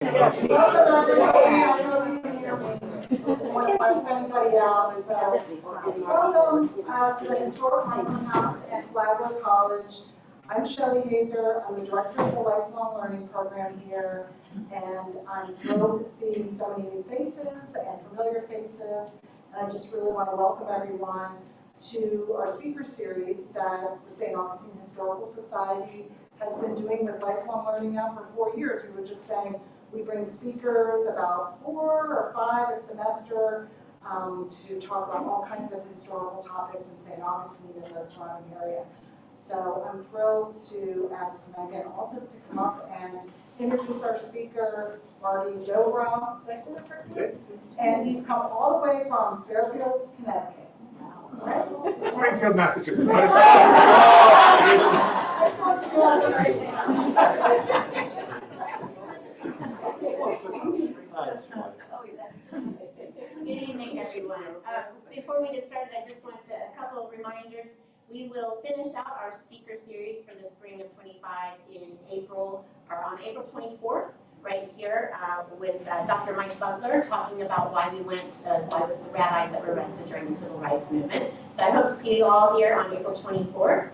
Welcome to the Historic Monument House at Flagler College. I'm Shelley Hazer. I'm the director of the Lifelong Learning Program here, and I'm thrilled to see so many new faces and familiar faces. And I just really want to welcome everyone to our speaker series that the St. Augustine Historical Society has been doing with lifelong learning now for 4 years. We were just saying we bring speakers about 4 or 5 a semester to talk about all kinds of historical topics in St. Augustine and the surrounding area. So I'm thrilled to ask Megan Altus to come up and introduce our speaker, Marty Dobrow. Did I say that correctly? And he's come all the way from Fairfield, Connecticut. Right? Springfield, Massachusetts. Good evening, everyone. Before we get started, I just want a couple of reminders. We will finish out our speaker series for the spring of 25 in April, or on April 24th, right here with Dr. Mike Butler talking about why we went, why the rabbis that were arrested during the Civil Rights Movement. So I hope to see you all here on April 24th.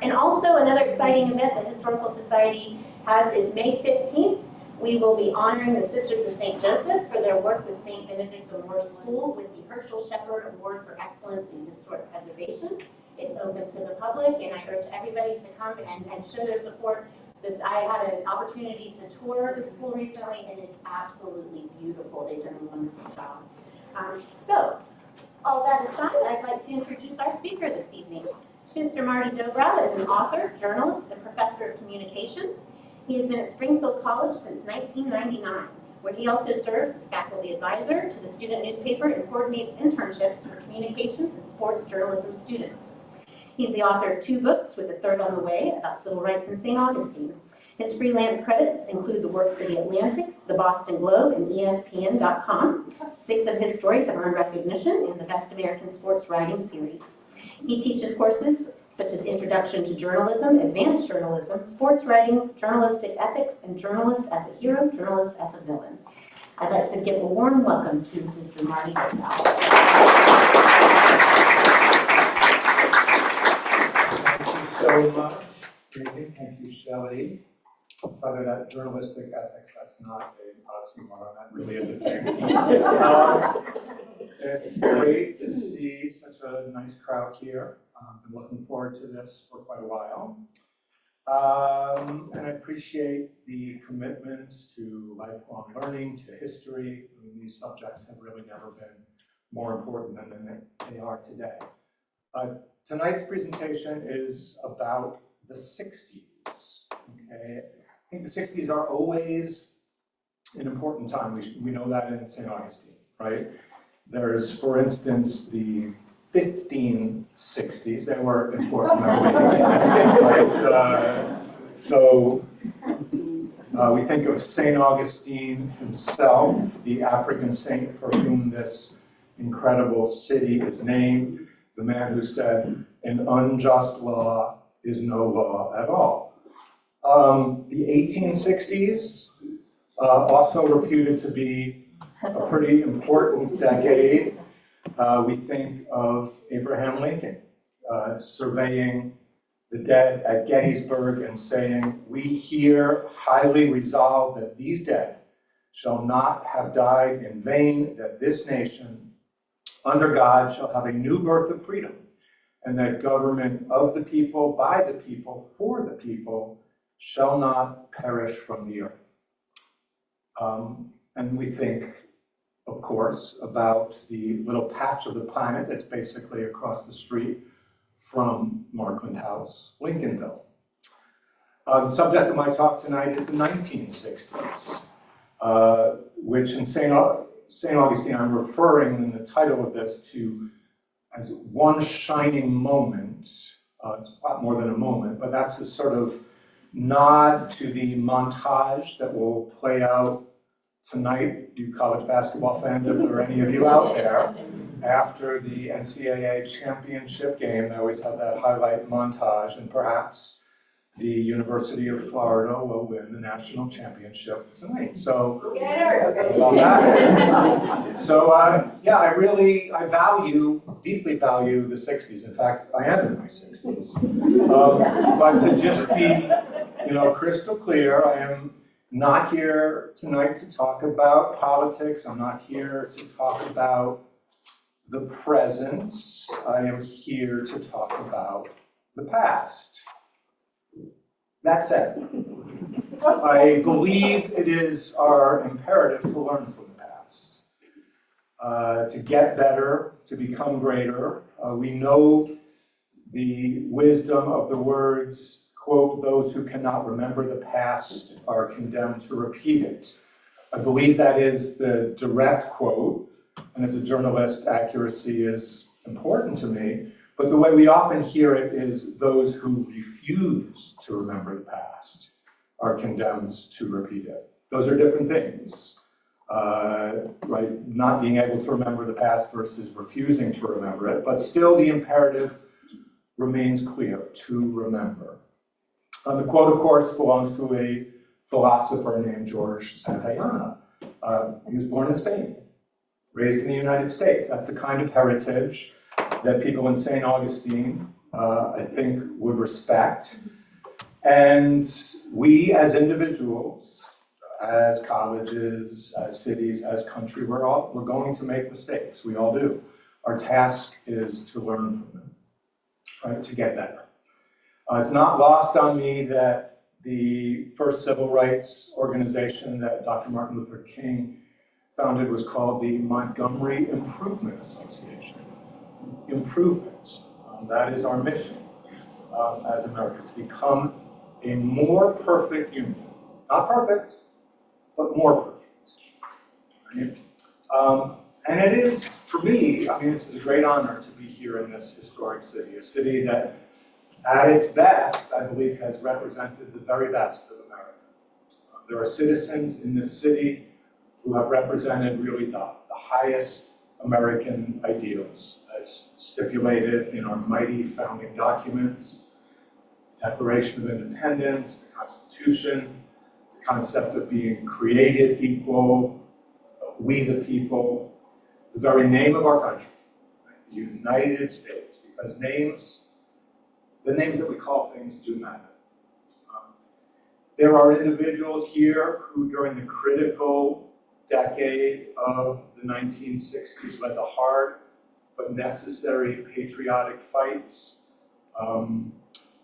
And also another exciting event the Historical Society has is May 15th. We will be honoring the Sisters of St. Joseph for their work with St. Benedict the Moore School with the Herschel Shepherd Award for Excellence in Historic Preservation. It's open to the public, and I urge everybody to come and show their support. I had an opportunity to tour the school recently, and it's absolutely beautiful. They've done a wonderful job. So, all that aside, I'd like to introduce our speaker this evening. Mr. Marty Dobrow is an author, journalist, and professor of communications. He has been at Springfield College since 1999, where he also serves as faculty advisor to the student newspaper and coordinates internships for communications and sports journalism students. He's the author of 2 books, with a third on the way, about civil rights in St. Augustine. His freelance credits include the work for The Atlantic, The Boston Globe, and ESPN.com. 6 of his stories have earned recognition in the Best American Sports Writing Series. He teaches courses such as Introduction to Journalism, Advanced Journalism, Sports Writing, Journalistic Ethics, and Journalist as a Hero, Journalist as a Villain. I'd like to give a warm welcome to Mr. Marty Dobrow. So much. Thank you, Shelley. Whether that journalistic ethics, that's not an oxymoron, that really is a thing. It's great to see such a nice crowd here. I've been looking forward to this for quite a while. And I appreciate the commitments to lifelong learning, to history. I mean, these subjects have really never been more important than they are today. Tonight's presentation is about the 60s. Okay? I think the 60s are always an important time. We know that in St. Augustine, right? There's, for instance, the 1560s. They were important, right? So we think of St. Augustine himself, the African saint for whom this incredible city is named, the man who said, an unjust law is no law at all. The 1860s, also reputed to be a pretty important decade. We think of Abraham Lincoln surveying the dead at Gettysburg and saying, we here highly resolve that these dead shall not have died in vain, that this nation under God shall have a new birth of freedom, and that government of the people, by the people, for the people, shall not perish from the earth. And we think, of course, about the little patch of the planet that's basically across the street from Markland House, Lincolnville. The subject of my talk tonight is the 1960s, which in St. Augustine, I'm referring in the title of this to as one shining moment. It's a lot more than a moment, but that's a sort of nod to the montage that will play out tonight, you college basketball fans, if there are any of you out there, after the NCAA championship game. They always have that highlight montage, and perhaps the University of Florida will win the national championship tonight. So, yeah, I deeply value the 60s. In fact, I am in my 60s. But to just be, crystal clear, I am not here tonight to talk about politics. I'm not here to talk about the present. I am here to talk about the past. That said, I believe it is our imperative to learn from the past, to get better, to become greater. We know the wisdom of the words, quote, "Those who cannot remember the past are condemned to repeat it." I believe that is the direct quote, and as a journalist, accuracy is important to me. But the way we often hear it is those who refuse to remember the past are condemned to repeat it. Those are different things, right? Not being able to remember the past versus refusing to remember it, but still the imperative remains clear, to remember. The quote, of course, belongs to a philosopher named George Santayana. He was born in Spain, raised in the United States. That's the kind of heritage that people in St. Augustine, I think, would respect. And we as individuals, as colleges, as cities, as country, we're going to make mistakes. We all do. Our task is to learn from them, right, to get better. It's not lost on me that the first civil rights organization that Dr. Martin Luther King founded was called the Montgomery Improvement Association. Improvement. That is our mission as Americans, to become a more perfect union. Not perfect, but more perfect. Right? And it is, for me, this is a great honor to be here in this historic city, a city that, at its best, I believe, has represented the very best of America. There are citizens in this city who have represented really the highest American ideals, as stipulated in our mighty founding documents, the Declaration of Independence, the Constitution, the concept of being created equal, we the people, the very name of our country, right? The United States, because the names that we call things do matter. There are individuals here who, during the critical decade of the 1960s, led the hard but necessary patriotic fights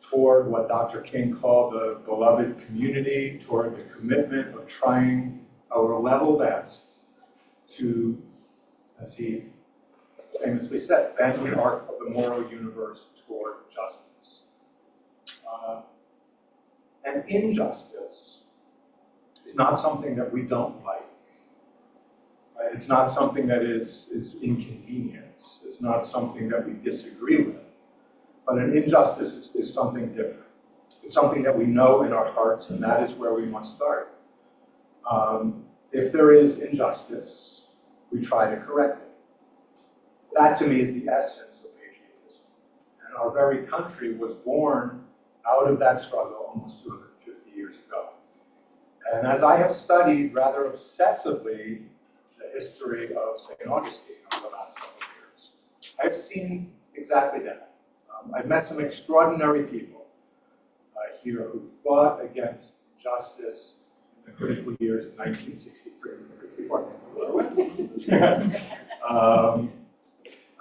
toward what Dr. King called the beloved community, toward the commitment of trying our level best to, as he famously said, bend the arc of the moral universe toward justice. And injustice is not something that we don't like. Right? It's not something that is inconvenience. It's not something that we disagree with. But an injustice is something different. It's something that we know in our hearts, and that is where we must start. If there is injustice, we try to correct it. That, to me, is the essence of patriotism. And our very country was born out of that struggle almost 250 years ago. And as I have studied rather obsessively the history of St. Augustine over the last several years, I've seen exactly that. I've met some extraordinary people here who fought against injustice in the critical years of 1963 and 64.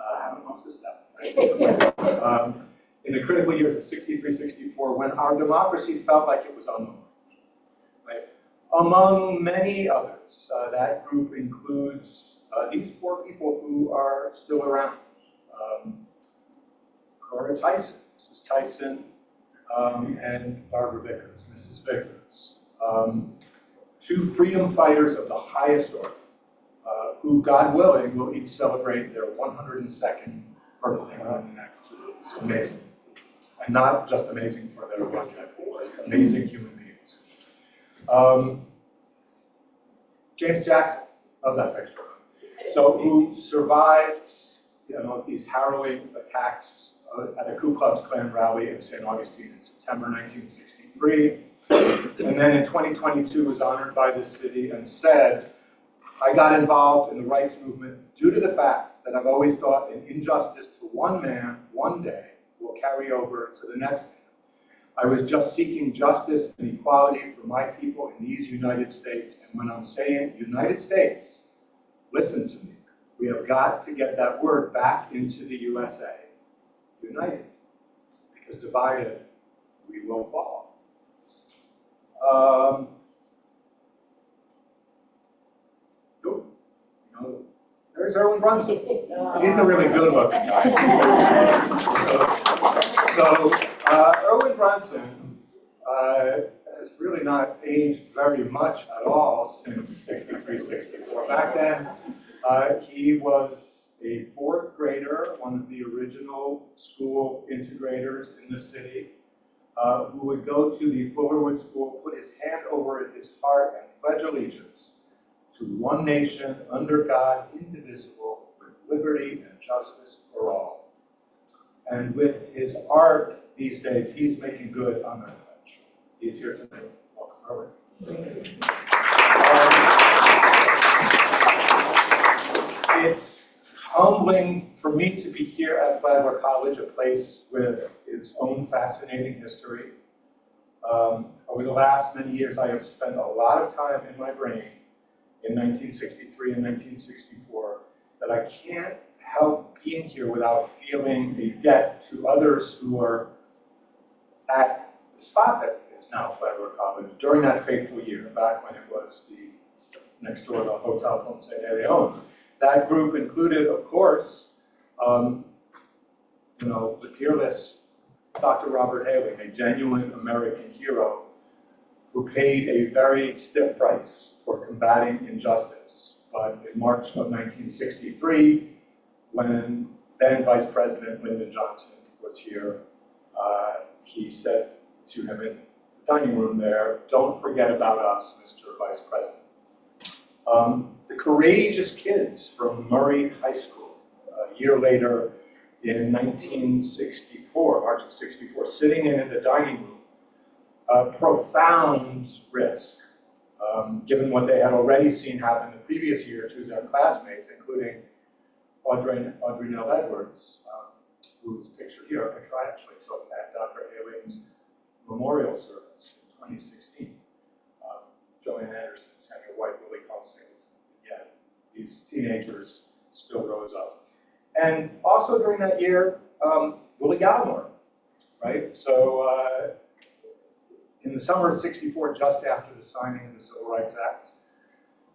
I haven't lost a step. Right? In the critical years of 63, 64, when our democracy felt like it was on the run. Right? Among many others, that group includes these four people who are still around. Cora Tyson, Mrs. Tyson, and Barbara Vickers, Mrs. Vickers. Two freedom fighters of the highest order, who, God willing, will each celebrate their 102nd birthday in the next 2 weeks. Amazing. And not just amazing for their longevity, but amazing human beings. James Jackson, of that picture. So who survived these harrowing attacks at a Ku Klux Klan rally in St. Augustine in September 1963. And then in 2022 was honored by the city and said, I got involved in the rights movement due to the fact that I've always thought an injustice to one man one day will carry over to the next man. I was just seeking justice and equality for my people in these United States. And when I'm saying United States, listen to me. We have got to get that word back into the USA. United. Because divided, we will fall. There's Erwin Brunson. He's the really good looking guy. Erwin Brunson has really not aged very much at all since 63, 64. Back then, he was a fourth grader, one of the original school integrators in the city, who would go to the Fullerwood School, put his hand over his heart and pledge allegiance to one nation, under God, indivisible, with liberty and justice for all. And with his art these days, he's making good on that pledge. He's here tonight. Welcome, Erwin. It's humbling for me to be here at Flagler College, a place with its own fascinating history. Over the last many years, I have spent a lot of time in my brain in 1963 and 1964 that I can't help being here without feeling a debt to others who are at the spot that is now Flagler College during that fateful year, back when it was the next door to Hotel Ponce de Leon. That group included, of course, the peerless Dr. Robert Hailing, a genuine American hero who paid a very stiff price for combating injustice. But in March of 1963, when then Vice President Lyndon Johnson was here, he said to him in the dining room there, "Don't forget about us, Mr. Vice President." The courageous kids from Murray High School, a year later in 1964, March of 64, sitting in the dining room, profound risk, given what they had already seen happen the previous year to their classmates, including Audrey-Nell Edwards, who's pictured here, a picture I actually took at Dr. Hailing's memorial service in 2016. Joanne Anderson, Samuel White, Willie Colston, again, these teenagers still rose up. And also during that year, Willie Gallimore, right? So in the summer of 64, just after the signing of the Civil Rights Act,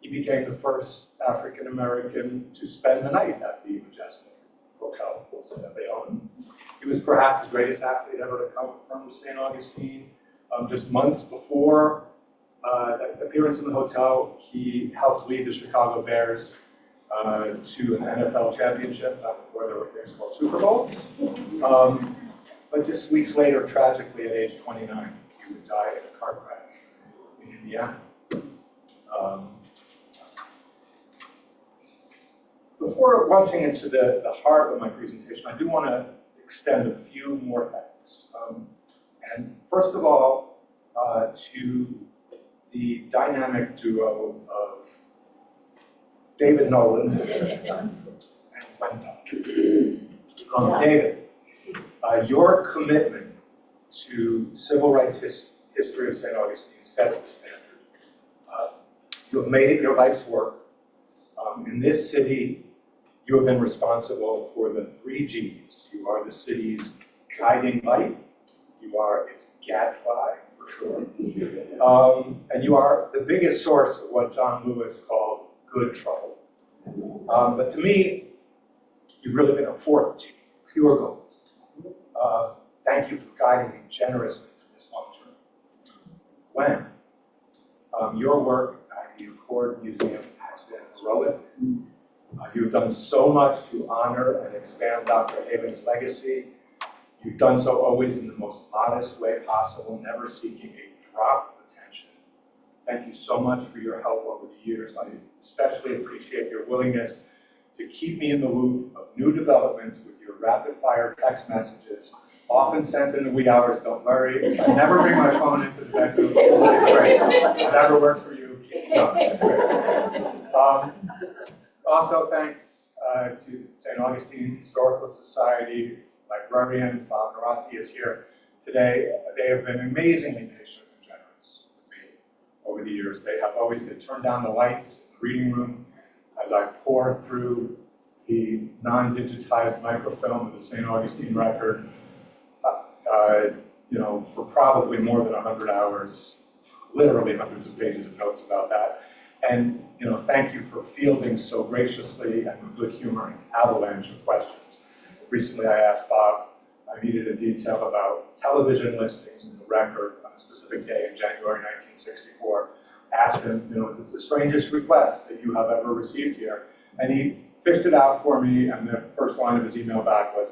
he became the first African American to spend the night at the Majestic Hotel that they own. He was perhaps the greatest athlete ever to come from St. Augustine. Just months before that appearance in the hotel, he helped lead the Chicago Bears to an NFL championship, not before there were things called Super Bowls. But just weeks later, tragically, at age 29, he would die in a car crash in Indiana. Before launching into the heart of my presentation, I do want to extend a few more thanks. And first of all, to the dynamic duo of David Nolan and Wendell. David, your commitment to civil rights history of St. Augustine sets the standard. You have made it your life's work. In this city, you have been responsible for the 3 Gs. You are the city's guiding light. You are its gadfly, for sure. And you are the biggest source of what John Lewis called good trouble. But to me, you've really been a 4th G, pure gold. Thank you for guiding me generously through this long journey. When your work at the Accord Museum has been heroic. You've done so much to honor and expand Dr. Hailing's legacy. You've done so always in the most modest way possible, never seeking a drop of attention. Thank you so much for your help over the years. I especially appreciate your willingness to keep me in the loop of new developments with your rapid-fire text messages, often sent in the wee hours. Don't worry, I never bring my phone into the bedroom. It's great. Whatever works for you, keep it going. It's great. Also, thanks to St. Augustine Historical Society, librarians. Bob Naraki is here today. They have been amazingly patient and generous with me over the years. They turned down the lights in the reading room as I pour through the non-digitized microfilm of the St. Augustine record, for probably more than 100 hours, literally hundreds of pages of notes about that. And thank you for fielding so graciously and with good humor an avalanche of questions. Recently I asked Bob, I needed a detail about television listings in the record on a specific day in January 1964. Asked him, is this the strangest request that you have ever received here? And he fished it out for me, and the first line of his email back was,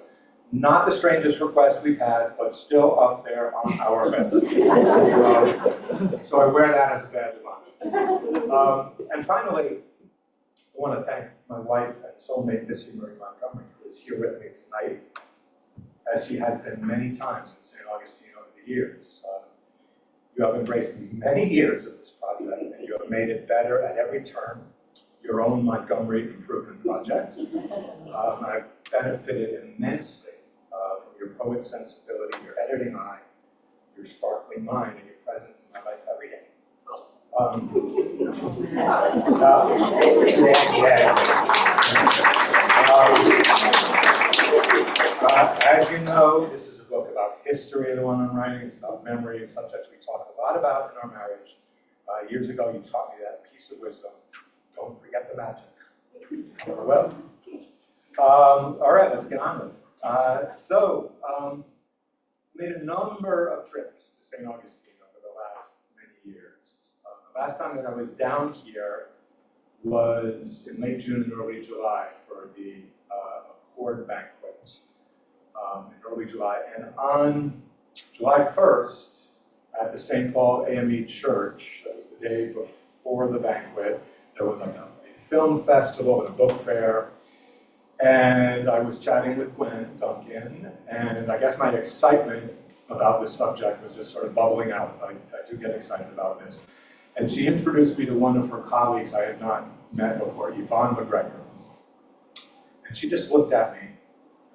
not the strangest request we've had, but still up there on our list. So I wear that as a badge of honor. And finally, I want to thank my wife and soulmate, Missy Marie Montgomery, who is here with me tonight, as she has been many times in St. Augustine over the years. You have embraced many years of this project, and you have made it better at every turn. Your own Montgomery Improvement Project. I've benefited immensely from your poet's sensibility, your editing eye, your sparkling mind, and your presence in my life every day. As you know, this is a book about history, the one I'm writing. It's about memory, subjects we talk a lot about in our marriage. Years ago, you taught me that piece of wisdom. Don't forget the magic. Well, all right, let's get on with it. Made a number of trips to St. Augustine over the last many years. The last time that I was down here was in late June and early July for the Accord banquet in early July. And on July 1st at the St. Paul AME Church, that was the day before the banquet, there was a film festival and a book fair, and I was chatting with Gwen Duncan, and I guess my excitement about this subject was just sort of bubbling out. I do get excited about this. And she introduced me to one of her colleagues I had not met before, Yvonne McGregor. And she just looked at me,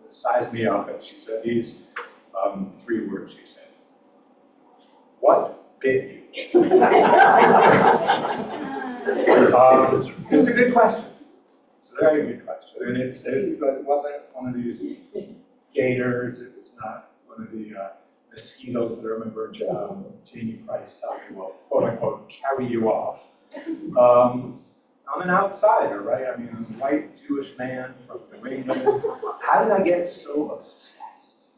and sized me up, and she said these 3 words, she said, "What bit you?" It's a good question. It's a very good question. And it wasn't one of these gators. It was not one of the mosquitoes that I remember Jamie Price telling me will, quote unquote, carry you off. I'm an outsider, right? I mean, I'm a white Jewish man from New England. How did I get so obsessed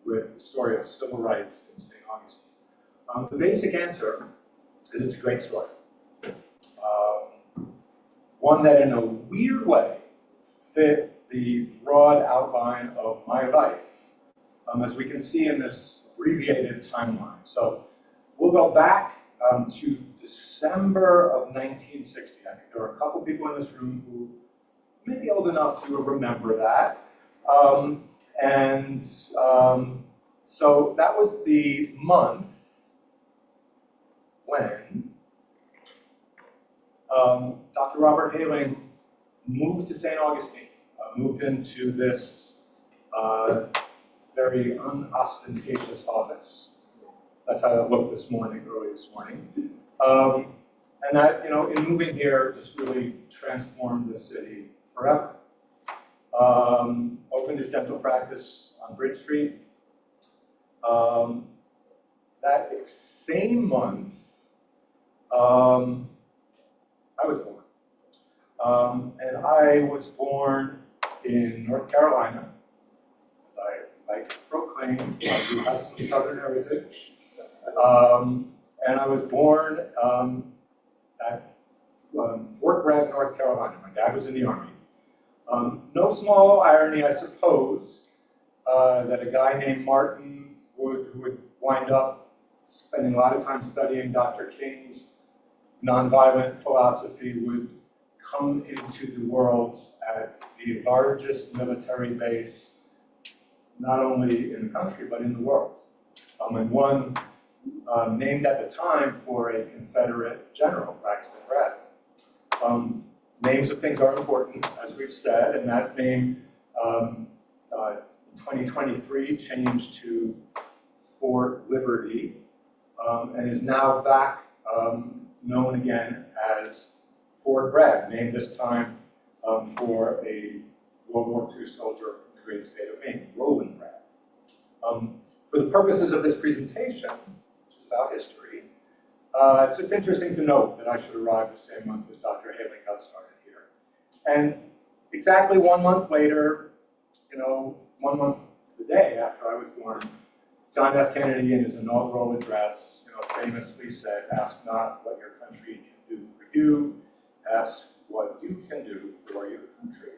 with the story of civil rights in St. Augustine? The basic answer is it's a great story. One that in a weird way fit the broad outline of my life, as we can see in this abbreviated timeline. So we'll go back to December of 1960. I think there are a couple people in this room who may be old enough to remember that. So that was the month when Dr. Robert Haling moved to St. Augustine, moved into this very unostentatious office. That's how it looked early this morning. And that, in moving here, just really transformed the city forever. Opened his dental practice on Bridge Street. That same month, I was born. And I was born in North Carolina. As I like to proclaim, I do have some Southern heritage. And I was born at Fort Bragg, North Carolina. My dad was in the Army. No small irony, I suppose, that a guy named Martin who would wind up spending a lot of time studying Dr. King's nonviolent philosophy would come into the world at the largest military base not only in the country, but in the world. And one named at the time for a Confederate general, Braxton Bragg. Names of things are important, as we've said, and that name in 2023 changed to Fort Liberty, and is now back known again as Fort Bragg, named this time for a World War II soldier from the great state of Maine, Roland Bragg. For the purposes of this presentation, which is about history, it's just interesting to note that I should arrive the same month as Dr. Haley got started here. And exactly 1 month later, 1 month to the day after I was born, John F. Kennedy in his inaugural address, famously said, "Ask not what your country can do for you, ask what you can do for your country."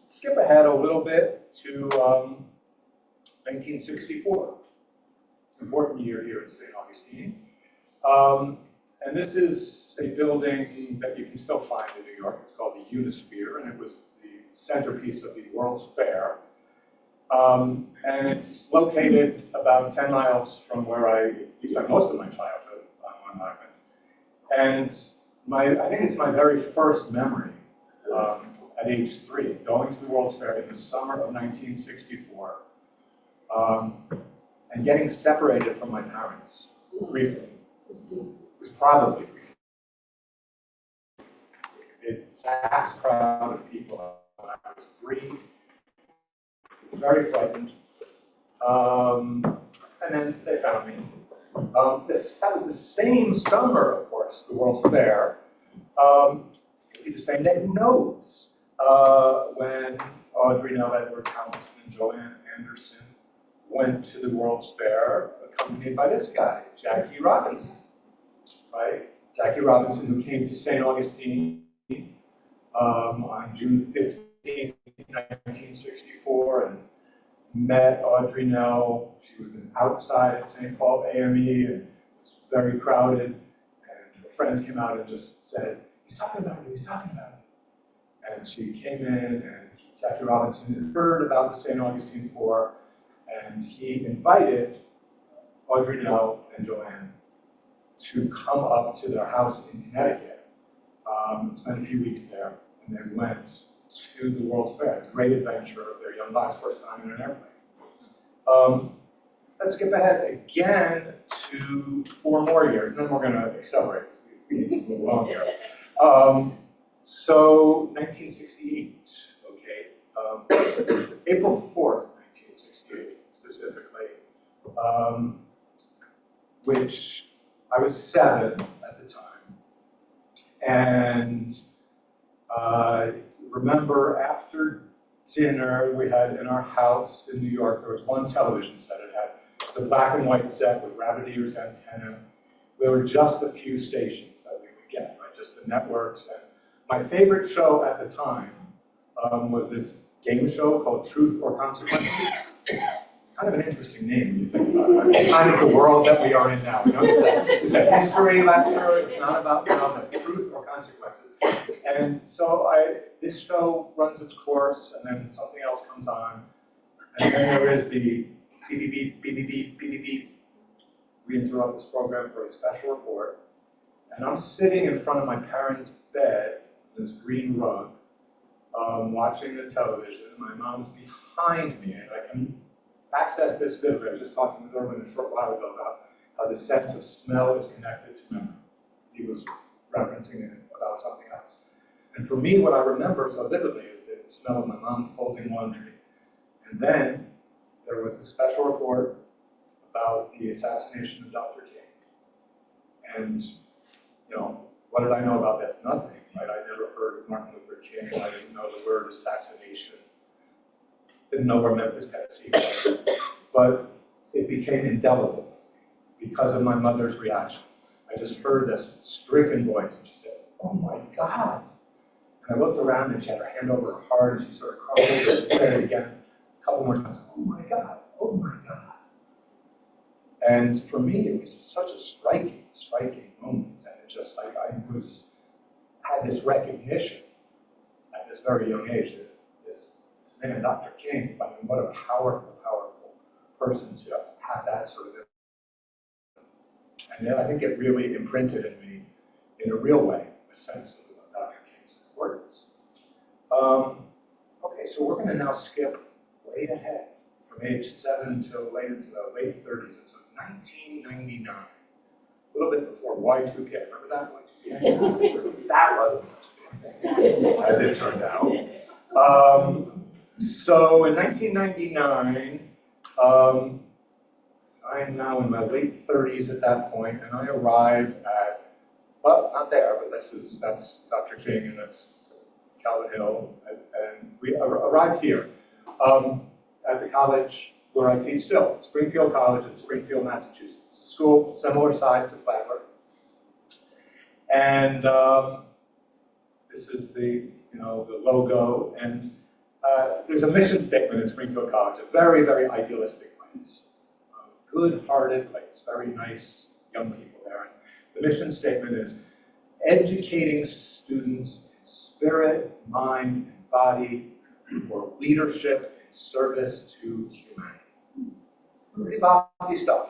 Skip ahead a little bit to 1964. Important year here at St. Augustine. And this is a building that you can still find in New York. It's called the Unisphere, and it was the centerpiece of the World's Fair. And it's located about 10 miles from where I spent most of my childhood on Long Island. And I think it's my very first memory at age 3, going to the World's Fair in the summer of 1964, and getting separated from my parents briefly. It was probably briefly. It's a vast crowd of people when I was 3. Very frightened. And then they found me. That was the same summer, of course, the World's Fair. Could be the same day, who knows? When Audrey Nell Edwards Hamilton and Joanne Anderson went to the World's Fair, accompanied by this guy, Jackie Robinson, right? Jackie Robinson, who came to St. Augustine on June 15th, 1964, and met Audrey Nell. She was outside at St. Paul AME, and it was very crowded, and her friends came out and just said, "He's talking about you, he's talking about you." And she came in, and Jackie Robinson had heard about the St. Augustine Four, and he invited Audrey Nell and Joanne to come up to their house in Connecticut, spend a few weeks there, and they went to the World's Fair. It's a great adventure of their young lives, first time in an airplane. Let's skip ahead again to 4 more years, and then we're going to accelerate. We need to move along here. So 1968, okay. April 4th, 1968, specifically, which I was 7 at the time. And remember, after dinner, we had in our house in New York, there was one television set. It was a black and white set with rabbit ears antenna. There were just a few stations that we would get, right? Just the networks. And my favorite show at the time was this game show called Truth or Consequences. It's kind of an interesting name when you think about it. It's kind of the world that we are in now. You know, it's a history lecture. It's not about the truth or consequences. And so this show runs its course, and then something else comes on, and then there is the beep, beep, beep, beep, beep, beep, beep, beep. We interrupt this program for a special report, and I'm sitting in front of my parents' bed, this green rug, watching the television. My mom's behind me, and I can access this vividly. I was just talking with Erwin a short while ago about how the sense of smell is connected to memory. He was referencing it about something else. And for me, what I remember so vividly is the smell of my mom folding laundry. And then there was the special report about the assassination of Dr. King. And, what did I know about that? Nothing, right? I never heard of Martin Luther King. I didn't know the word assassination. Didn't know where Memphis, Tennessee was. But it became indelible because of my mother's reaction. I just heard this stricken voice, and she said, "Oh my God." And I looked around, and she had her hand over her heart, and she sort of crumbled, and she said it again a couple more times, "Oh my God, oh my God." And for me, it was just such a striking moment. And it just, I had this recognition at this very young age that this man, Dr. King, I mean, what a powerful, powerful person to have that sort of, and then I think it really imprinted in me, in a real way, a sense of Dr. King's importance. Okay, so we're going to now skip way ahead from age 7 till late into the late 30s. It's 1999, a little bit before Y2K. Remember that one? That wasn't such a big thing, as it turned out. So in 1999, I'm now in my late 30s at that point, and I arrive at, well, not there, but that's Dr. King, and that's Calvin Hill, and we arrived here at the college where I teach still, Springfield College in Springfield, Massachusetts. A school similar size to Flagler. And this is the logo, and there's a mission statement in Springfield College, a very, very idealistic place. Good-hearted place, very nice young people there. The mission statement is educating students in spirit, mind, and body for leadership and service to humanity. Pretty lofty stuff.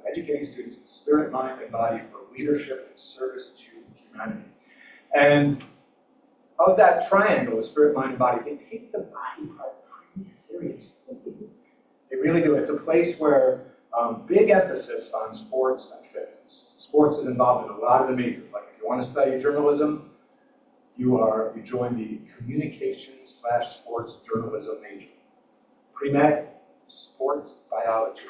Educating students in spirit, mind, and body for leadership and service to humanity. And of that triangle, the spirit, mind, and body, they take the body part pretty seriously. They really do. It's a place where big emphasis on sports and fitness. Sports is involved in a lot of the majors. Like if you want to study journalism, you join the communications/sports journalism major. Pre-med, sports biology.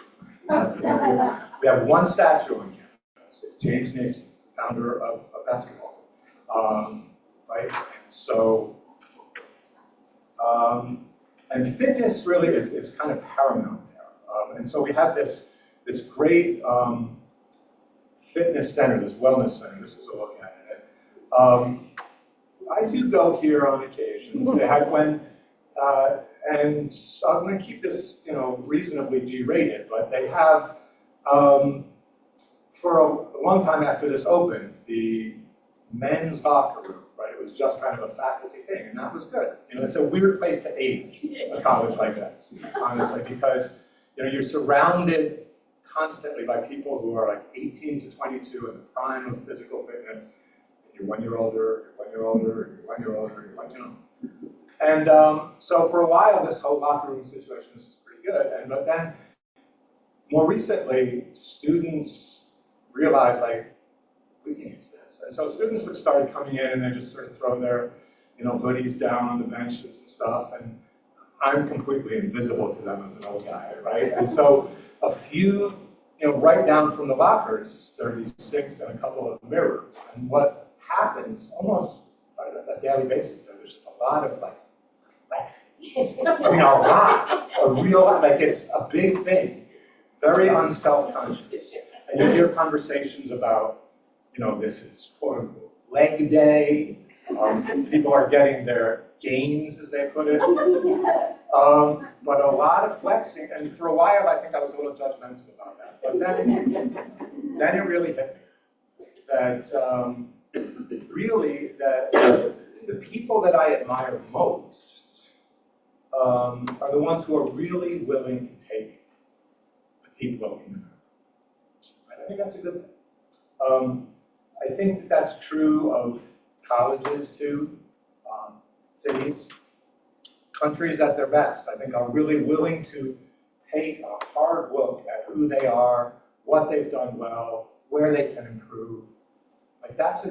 That's what we do. We have one statue on campus. It's James Naismith, founder of basketball. Right? And so, and fitness really is kind of paramount there. And so we have this great fitness center, this wellness center. This is a look at it. I do go here on occasions. They had and so I'm going to keep this, reasonably G-rated, but they have, for a long time after this opened, the men's locker room, right? It was just kind of a faculty thing, and that was good. It's a weird place to age a college like this, honestly, because, you're surrounded constantly by people who are like 18 to 22 in the prime of physical fitness. You're 1 year older, you're 1 year older, you're 1 year older, you're 1 year older. And so for a while, this whole locker room situation was pretty good. But then, more recently, students realized, like, we can use this. And so students would start coming in and they just sort of throw their, hoodies down on the benches and stuff. And I'm completely invisible to them as an old guy, right? And so a few, right down from the lockers, 36 and a couple of mirrors. And what happens almost on a daily basis, there's just a lot of like, a real lot, like it's a big thing, very unself-conscious. And you hear conversations about, this is quote unquote leg day. People are getting their gains, as they put it. But a lot of flexing, and for a while I think I was a little judgmental about that. But then it really hit me that really that the people that I admire most are the ones who are really willing to take a deep look in the mirror. I think that's a good thing. I think that's true of colleges too, cities, countries at their best. I think are really willing to take a hard look at who they are, what they've done well, where they can improve. Like that's a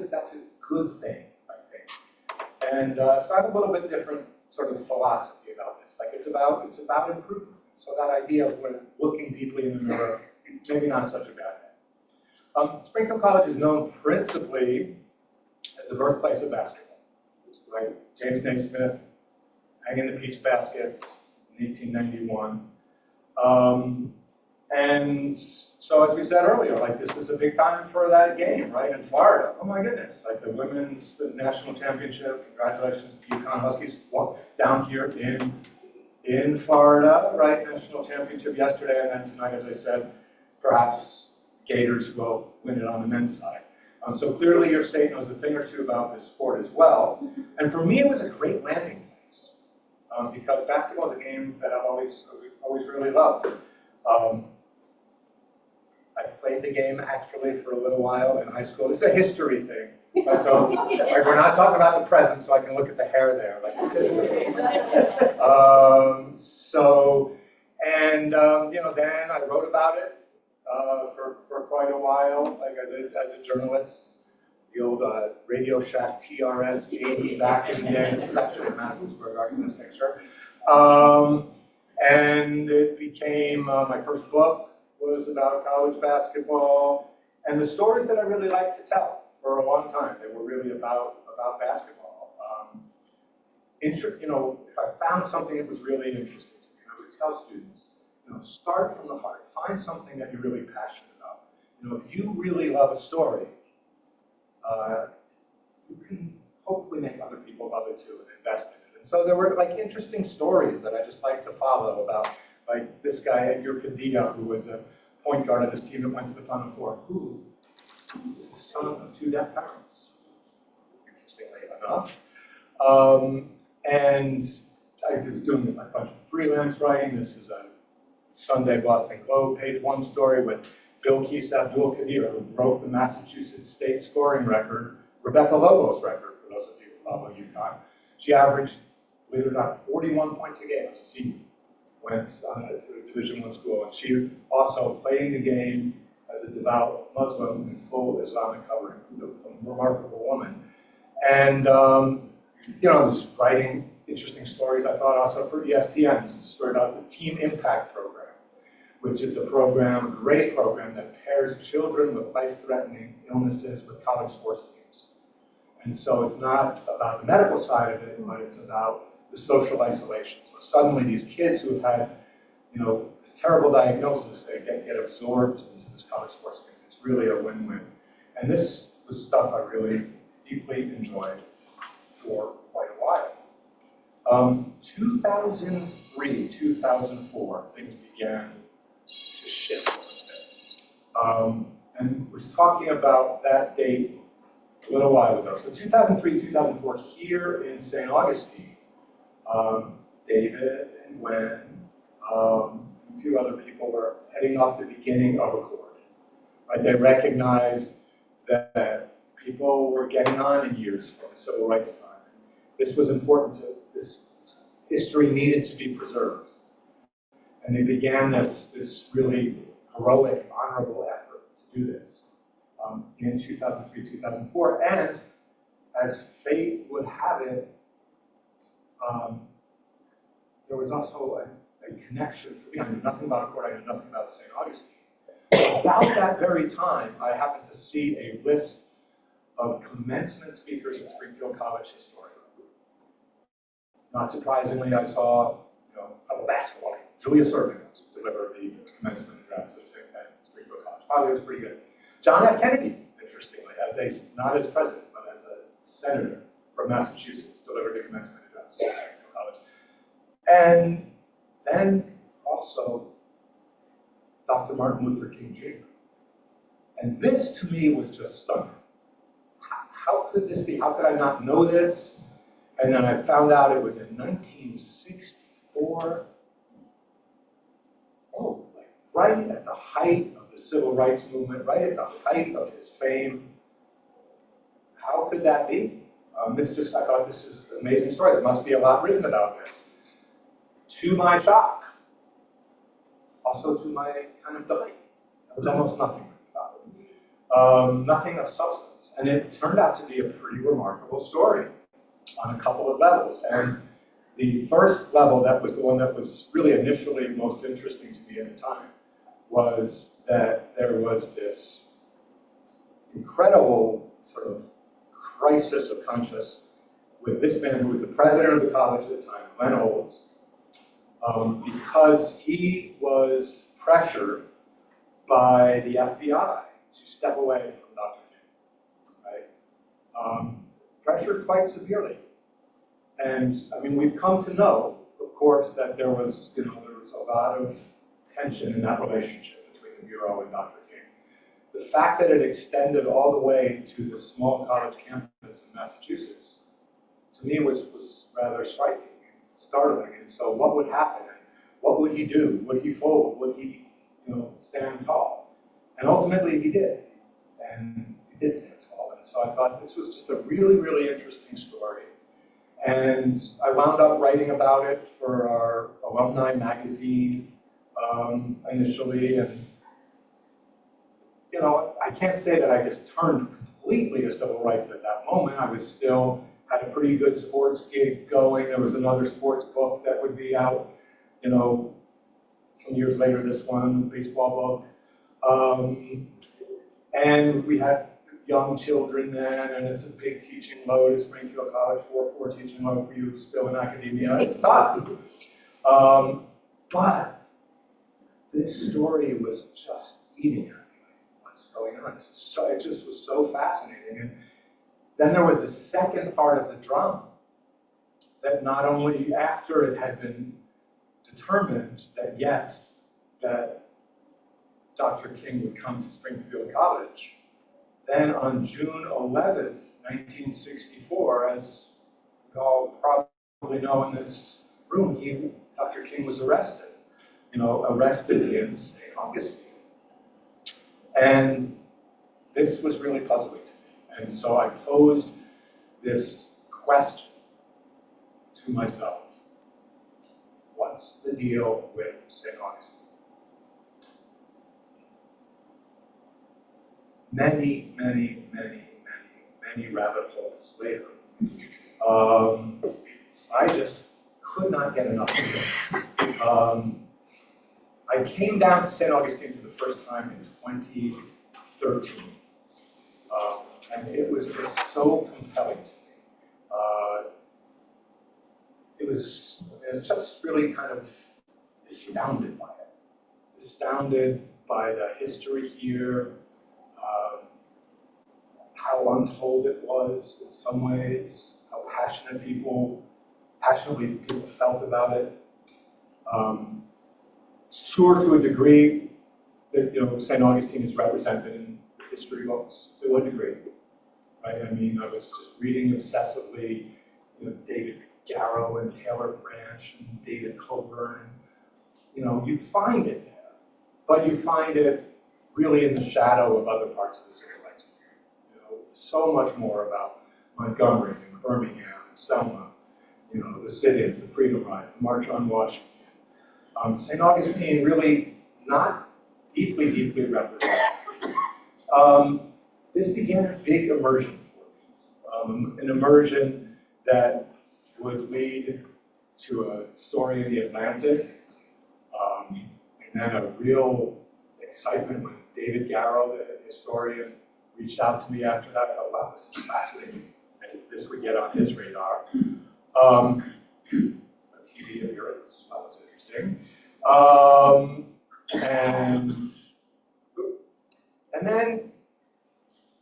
good thing, I think. And so I have a little bit different sort of philosophy about this. Like it's about improvement. So that idea of looking deeply in the mirror, maybe not such a bad thing. Springfield College is known principally as the birthplace of basketball, right? James Naismith hanging the peach baskets in 1891. And so as we said earlier, like this is a big time for that game, right, in Florida. Oh my goodness, like the national championship, congratulations to UConn Huskies down here in Florida, right, national championship yesterday, and then tonight, as I said, perhaps Gators will win it on the men's side. So clearly your state knows a thing or two about this sport as well. And for me, it was a great landing place. because basketball is a game that I've always really loved. I played the game actually for a little while in high school. It's a history thing. Right? So like, we're not talking about the present, so I can look at the hair there. Like it's history. Then I wrote about it for quite a while, like as a journalist. The old Radio Shack TRS 80 back in the day. This is actually in Madison Square Garden, this picture. And it became my first book was about college basketball, and the stories that I really liked to tell for a long time, they were really about basketball. If I found something that was really interesting to me, I would tell students, start from the heart. Find something that you're really passionate about. If you really love a story, you can hopefully make other people love it too and invest in it. And so there were like interesting stories that I just like to follow about, like this guy, Edgar Padilla, who was a point guard on this team that went to the Final Four, who is the son of two deaf parents, interestingly enough. And I was doing a bunch of freelance writing. This is a Sunday Boston Globe page 1 story with Bilquis Abdul Qadir, who broke the Massachusetts state scoring record, Rebecca Lobo's record, for those of you who follow UConn. She averaged, believe it or not, 41 points a game as a senior. Went to a Division I school, and she also played the game as a devout Muslim in full Islamic covering, a remarkable woman. And was writing interesting stories, I thought, also for ESPN. This is a story about the Team Impact program, which is a great program that pairs children with life-threatening illnesses with college sports teams. And so it's not about the medical side of it, but it's about the social isolation. So suddenly these kids who have had, this terrible diagnosis, they get absorbed into this college sports team. It's really a win-win. And this was stuff I really deeply enjoyed for quite a while. 2003, 2004, things began to shift a little bit. And was talking about that date a little while ago. So 2003, 2004, here in St. Augustine, David and Gwen, a few other people were heading off the beginning of a court. Right? They recognized that people were getting on in years from the civil rights time. This was important this history needed to be preserved. And they began this really heroic, honorable effort to do this in 2003, 2004. And as fate would have it, there was also a connection for me. I knew nothing about a court, I knew nothing about St. Augustine. About that very time, I happened to see a list of commencement speakers at Springfield College historians. Not surprisingly, I saw a basketball game. Julius Erving delivered the commencement address at Springfield College. Probably was pretty good. John F. Kennedy, interestingly, not as president, but as a senator from Massachusetts, delivered the commencement address at Springfield College. And then also Dr. Martin Luther King Jr. And this, to me, was just stunning. How could this be? How could I not know this? And then I found out it was in 1964. Oh, like right at the height of the civil rights movement, right at the height of his fame. How could that be? I thought this is an amazing story. There must be a lot written about this. To my shock, also to my kind of delight, there was almost nothing written about it. Nothing of substance. And it turned out to be a pretty remarkable story on a couple of levels. And the first level, that was the one that was really initially most interesting to me at the time, was that there was this incredible sort of crisis of conscience with this man who was the president of the college at the time, Glenn Olds, because he was pressured by the FBI to step away from Dr. King, right? Pressured quite severely. And I mean, we've come to know, of course, that there was a lot of tension in that relationship between the Bureau and Dr. King. The fact that it extended all the way to the small college campus in Massachusetts, to me, was rather striking. startling. And so what would happen? What would he do? Would he fold? Would he, stand tall? And ultimately he did. And he did stand tall. And so I thought this was just a really, really interesting story. And I wound up writing about it for our alumni magazine initially. And, I can't say that I just turned completely to civil rights at that moment. I was still had a pretty good sports gig going. There was another sports book that would be out, some years later, this one, baseball book. And we had young children then, and it's a big teaching load at Springfield College, 4-4 teaching load for you still in academia. It's tough. But this story was just eating at me. What's going on? It just was so fascinating. And then there was the second part of the drama that not only after it had been determined that yes, that Dr. King would come to Springfield College, then on June 11th, 1964, as we all probably know in this room, Dr. King was arrested, arrested in St. Augustine. And this was really puzzling to me. And so I posed this question to myself. What's the deal with St. Augustine? Many, many, many, many, many rabbit holes later. I just could not get enough of this. I came down to St. Augustine for the first time in 2013. And it was just so compelling to me. It was just really kind of astounded by it. Astounded by the history here, how untold it was in some ways, how passionately people felt about it. Sure, to a degree, that St. Augustine is represented in history books to a degree, right? I mean, I was just reading obsessively, David Garrow and Taylor Branch and David Coburn. You find it there, but you find it really in the shadow of other parts of the civil rights movement. So much more about Montgomery and Birmingham and Selma, the sit-ins, the Freedom Rides, the March on Washington. St. Augustine really not deeply, deeply represented. This began a big immersion for me, an immersion that would lead to a story in the Atlantic, and then a real excitement when David Garrow, the historian, reached out to me after that. I thought, wow, this is fascinating, and this would get on his radar. A TV appearance, that was interesting. And then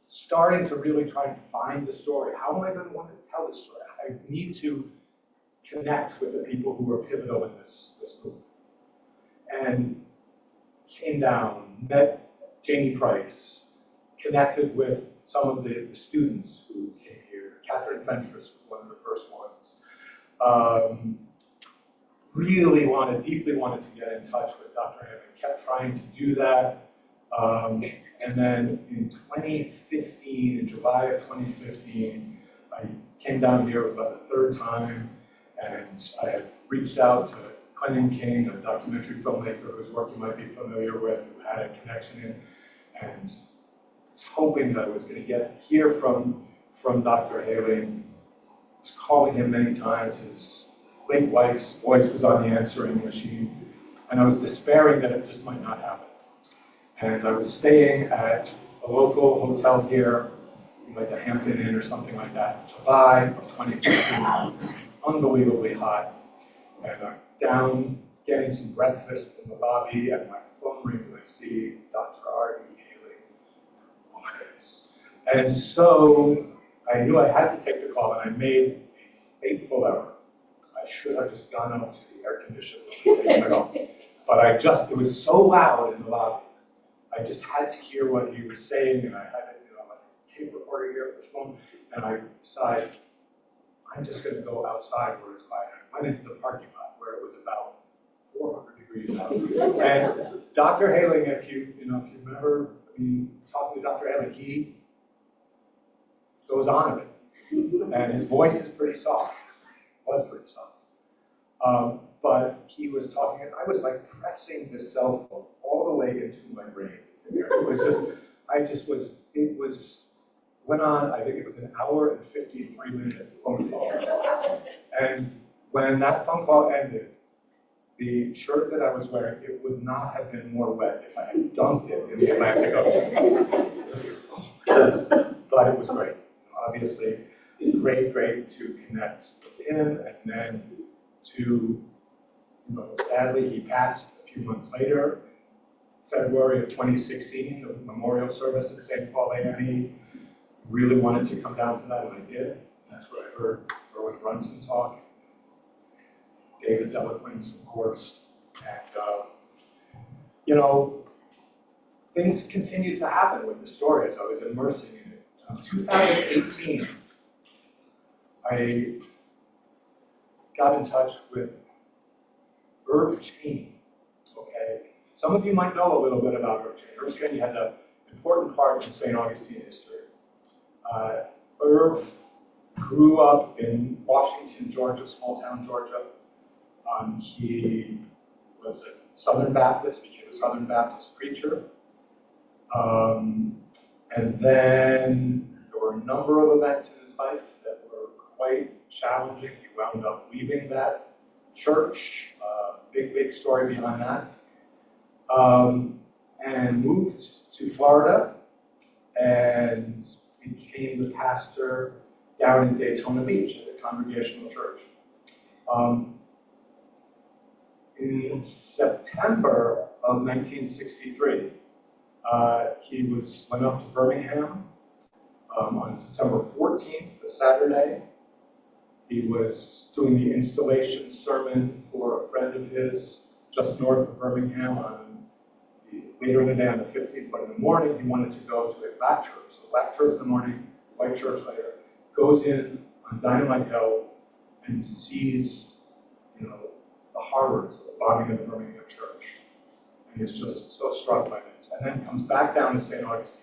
starting to really try and find the story. How am I going to want to tell this story? I need to connect with the people who were pivotal in this movement. And came down, met Janie Price, connected with some of the students who came here. Catherine Fentress was one of the first ones. Deeply wanted to get in touch with Dr. Hammond, kept trying to do that. And then in 2015, in July of 2015, I came down here, it was about the third time, and I had reached out to Clinton King, a documentary filmmaker whose work you might be familiar with, who had a connection in, and was hoping that I was going to hear from Dr. Haley. I was calling him many times. His late wife's voice was on the answering machine, and I was despairing that it just might not happen. And I was staying at a local hotel here, like the Hampton Inn or something like that. It's July of 2015, unbelievably hot. And I'm down getting some breakfast in the lobby, and my phone rings and I see Dr. R.E. Haley on my face. And so I knew I had to take the call, and I made a fateful error. I should have just gone out to the air conditioner and taken it off. But it was so loud in the lobby. I just had to hear what he was saying, and I had a tape recorder here with the phone, and I decided, I'm just going to go outside where it's quiet. I went into the parking lot where it was about 400 degrees out. And Dr. Haling, if you remember, talking to Dr. Haling, he goes on a bit. And his voice is pretty soft, was pretty soft. But he was talking, and I was like pressing the cell phone all the way into my brain. It went on, I think it was an hour and 53-minute phone call. And when that phone call ended, the shirt that I was wearing, it would not have been more wet if I had dumped it in the Atlantic Ocean. But it was great. Obviously, great to connect with him, and then to, sadly, he passed a few months later, February of 2016, the memorial service at St. Paul A&E. Really wanted to come down to that, and I did. That's where I heard Erwin Brunson talk, David's eloquence, of course, and things continued to happen with the story as I was immersing in it. 2018, I got in touch with Irv Cheney. Okay, some of you might know a little bit about Irv Cheney. Irv Cheney has an important part in St. Augustine history. Irv grew up in Washington, Georgia, small town Georgia. He was a Southern Baptist, became a Southern Baptist preacher. And then there were a number of events in his life that were quite challenging. He wound up leaving that church, big story behind that, and moved to Florida and became the pastor down in Daytona Beach at the Congregational Church. In September of 1963, he went up to Birmingham on September 14th, a Saturday. He was doing the installation sermon for a friend of his just north of Birmingham later in the day on the 15th, but in the morning he wanted to go to a black church. So black church in the morning, white church later. Goes in on Dynamite Hill and sees, the horrors of the bombing of the Birmingham church. And is just so struck by this. And then comes back down to St. Augustine.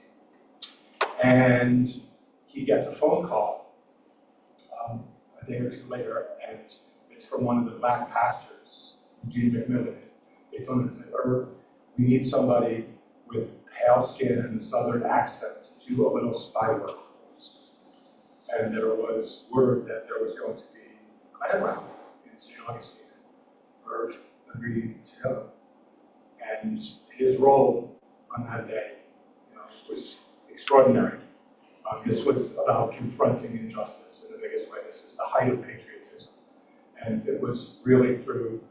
And he gets a phone call a day or two later, and it's from one of the black pastors, Eugene McMillan. They told him, and said, Irv, we need somebody with pale skin and a southern accent to do a little spy work for us. And there was word that there was going to be a Klan rally in St. Augustine. Irv agreed to go. And his role on that day, was extraordinary. This was about confronting injustice in the biggest way. This is the height of patriotism. And it was really through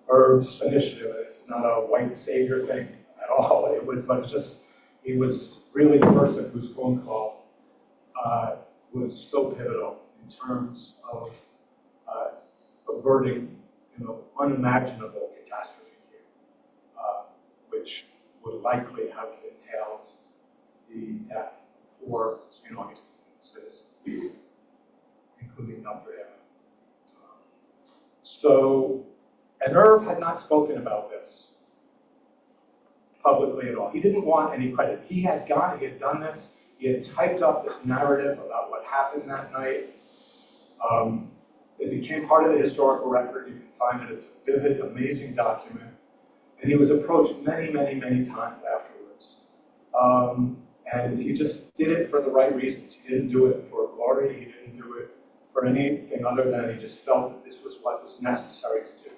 Irv's initiative. This is not a white savior thing at all. He was really the person whose phone call was so pivotal in terms of averting, unimaginable catastrophe here, which would likely have entailed the death of 4 St. Augustine citizens, including Dr. Eva. And Irv had not spoken about this publicly at all. He didn't want any credit. He had done this, he had typed up this narrative about what happened that night. It became part of the historical record. You can find it. It's a vivid, amazing document. And he was approached many times afterwards. And he just did it for the right reasons. He didn't do it for glory. He didn't do it for anything other than he just felt that this was what was necessary to do.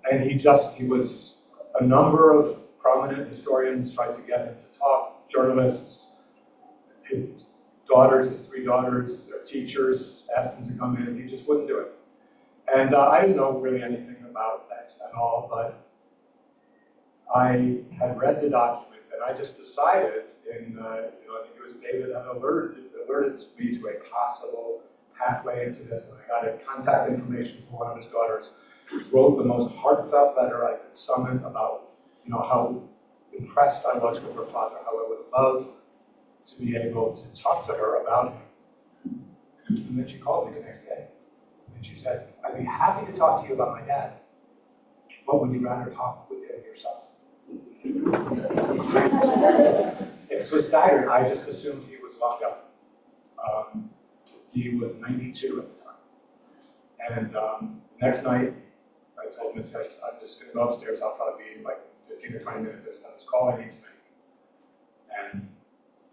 And he was, a number of prominent historians tried to get him to talk, journalists, his 3 daughters, their teachers asked him to come in. He just wouldn't do it. And I didn't know really anything about this at all, but I had read the document, and I just decided, I think it was David that alerted me to a possible pathway into this, and I got contact information from one of his daughters, wrote the most heartfelt letter I could summon about, how impressed I was with her father, how I would love to be able to talk to her about him. And then she called me the next day. And she said, I'd be happy to talk to you about my dad. But would you rather talk with him yourself? It was staggering. I just assumed he was locked up. He was 92 at the time. And next night, I told Miss Hedges, I'm just going to go upstairs. I'll probably be like 15 or 20 minutes. That's this call I need to make. And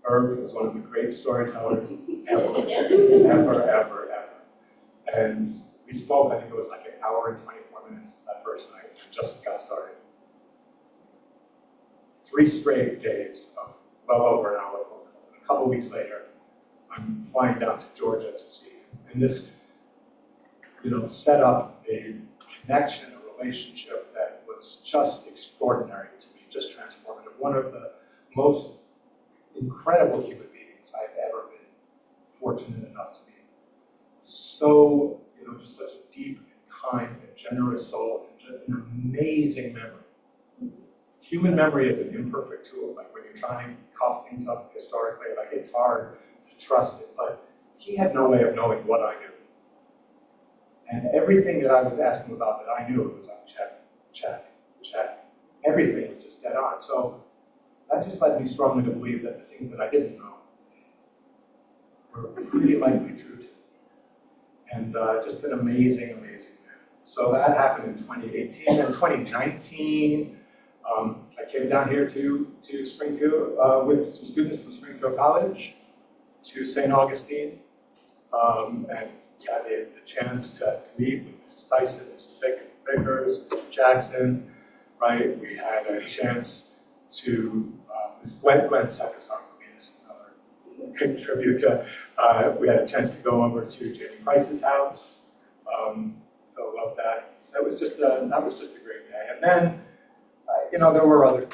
Irv was one of the great storytellers ever. And we spoke, I think it was like an hour and 24 minutes that first night. We just got started. 3 straight days of well over an hour of phone calls. And a couple weeks later, I'm flying down to Georgia to see him. And this, set up a connection, a relationship that was just extraordinary to me, just transformative. One of the most incredible human beings I've ever been fortunate enough to meet. So, just such a deep and kind and generous soul and just an amazing memory. Human memory is an imperfect tool. Like when you're trying to cough things up historically, like it's hard to trust it, but he had no way of knowing what I knew. And everything that I was asking about that I knew, it was like check. Everything was just dead on. So that just led me strongly to believe that the things that I didn't know were pretty likely true to me. And just an amazing man. So that happened in 2018. And 2019, I came down here to Springfield with some students from Springfield College to St. Augustine, and had the chance to meet with Mrs. Tyson, Mrs. Vickers, Mr. Jackson, right? We had a chance to, Gwen Sackasar for me is another big tribute to, we had a chance to go over to Jamie Price's house, so love that. That was just a great day. And then, there were other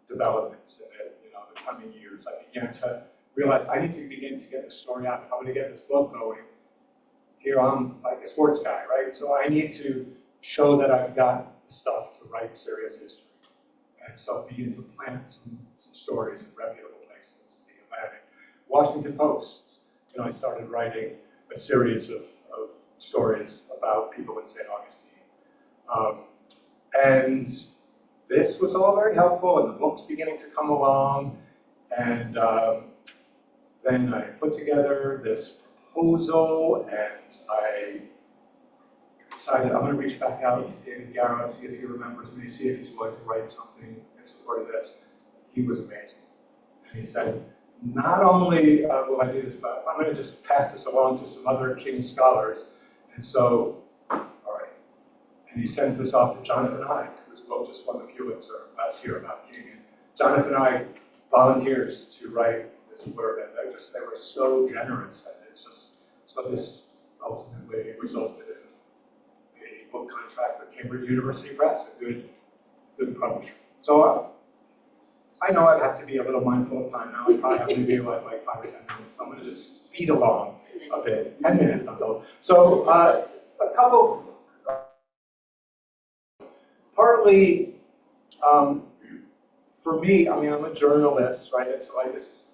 developments in it, the coming years. I began to realize I need to begin to get the story out. If I'm going to get this book going, here I'm like a sports guy, right? So I need to show that I've got the stuff to write serious history. And so begin to plant some stories in reputable places. The Atlantic, Washington Post. I started writing a series of stories about people in St. Augustine. And this was all very helpful, and the book's beginning to come along. And then I put together this proposal, and I decided I'm going to reach back out to David Garrow, see if he remembers me, see if he's willing to write something in support of this. He was amazing. And he said, not only will I do this, but I'm going to just pass this along to some other King scholars. And so, all right. And he sends this off to Jonathan Hyde, whose book just won the Pulitzer last year about King. And Jonathan Hyde volunteers to write this word, and they were so generous. And it's just, so this ultimately resulted in a book contract with Cambridge University Press, a good publisher. So I know I'd have to be a little mindful of time now. I probably have maybe like 5 or 10 minutes, so I'm going to just speed along a bit. 10 minutes, I'm told. So a couple, partly, for me, I mean, I'm a journalist, right? And so like this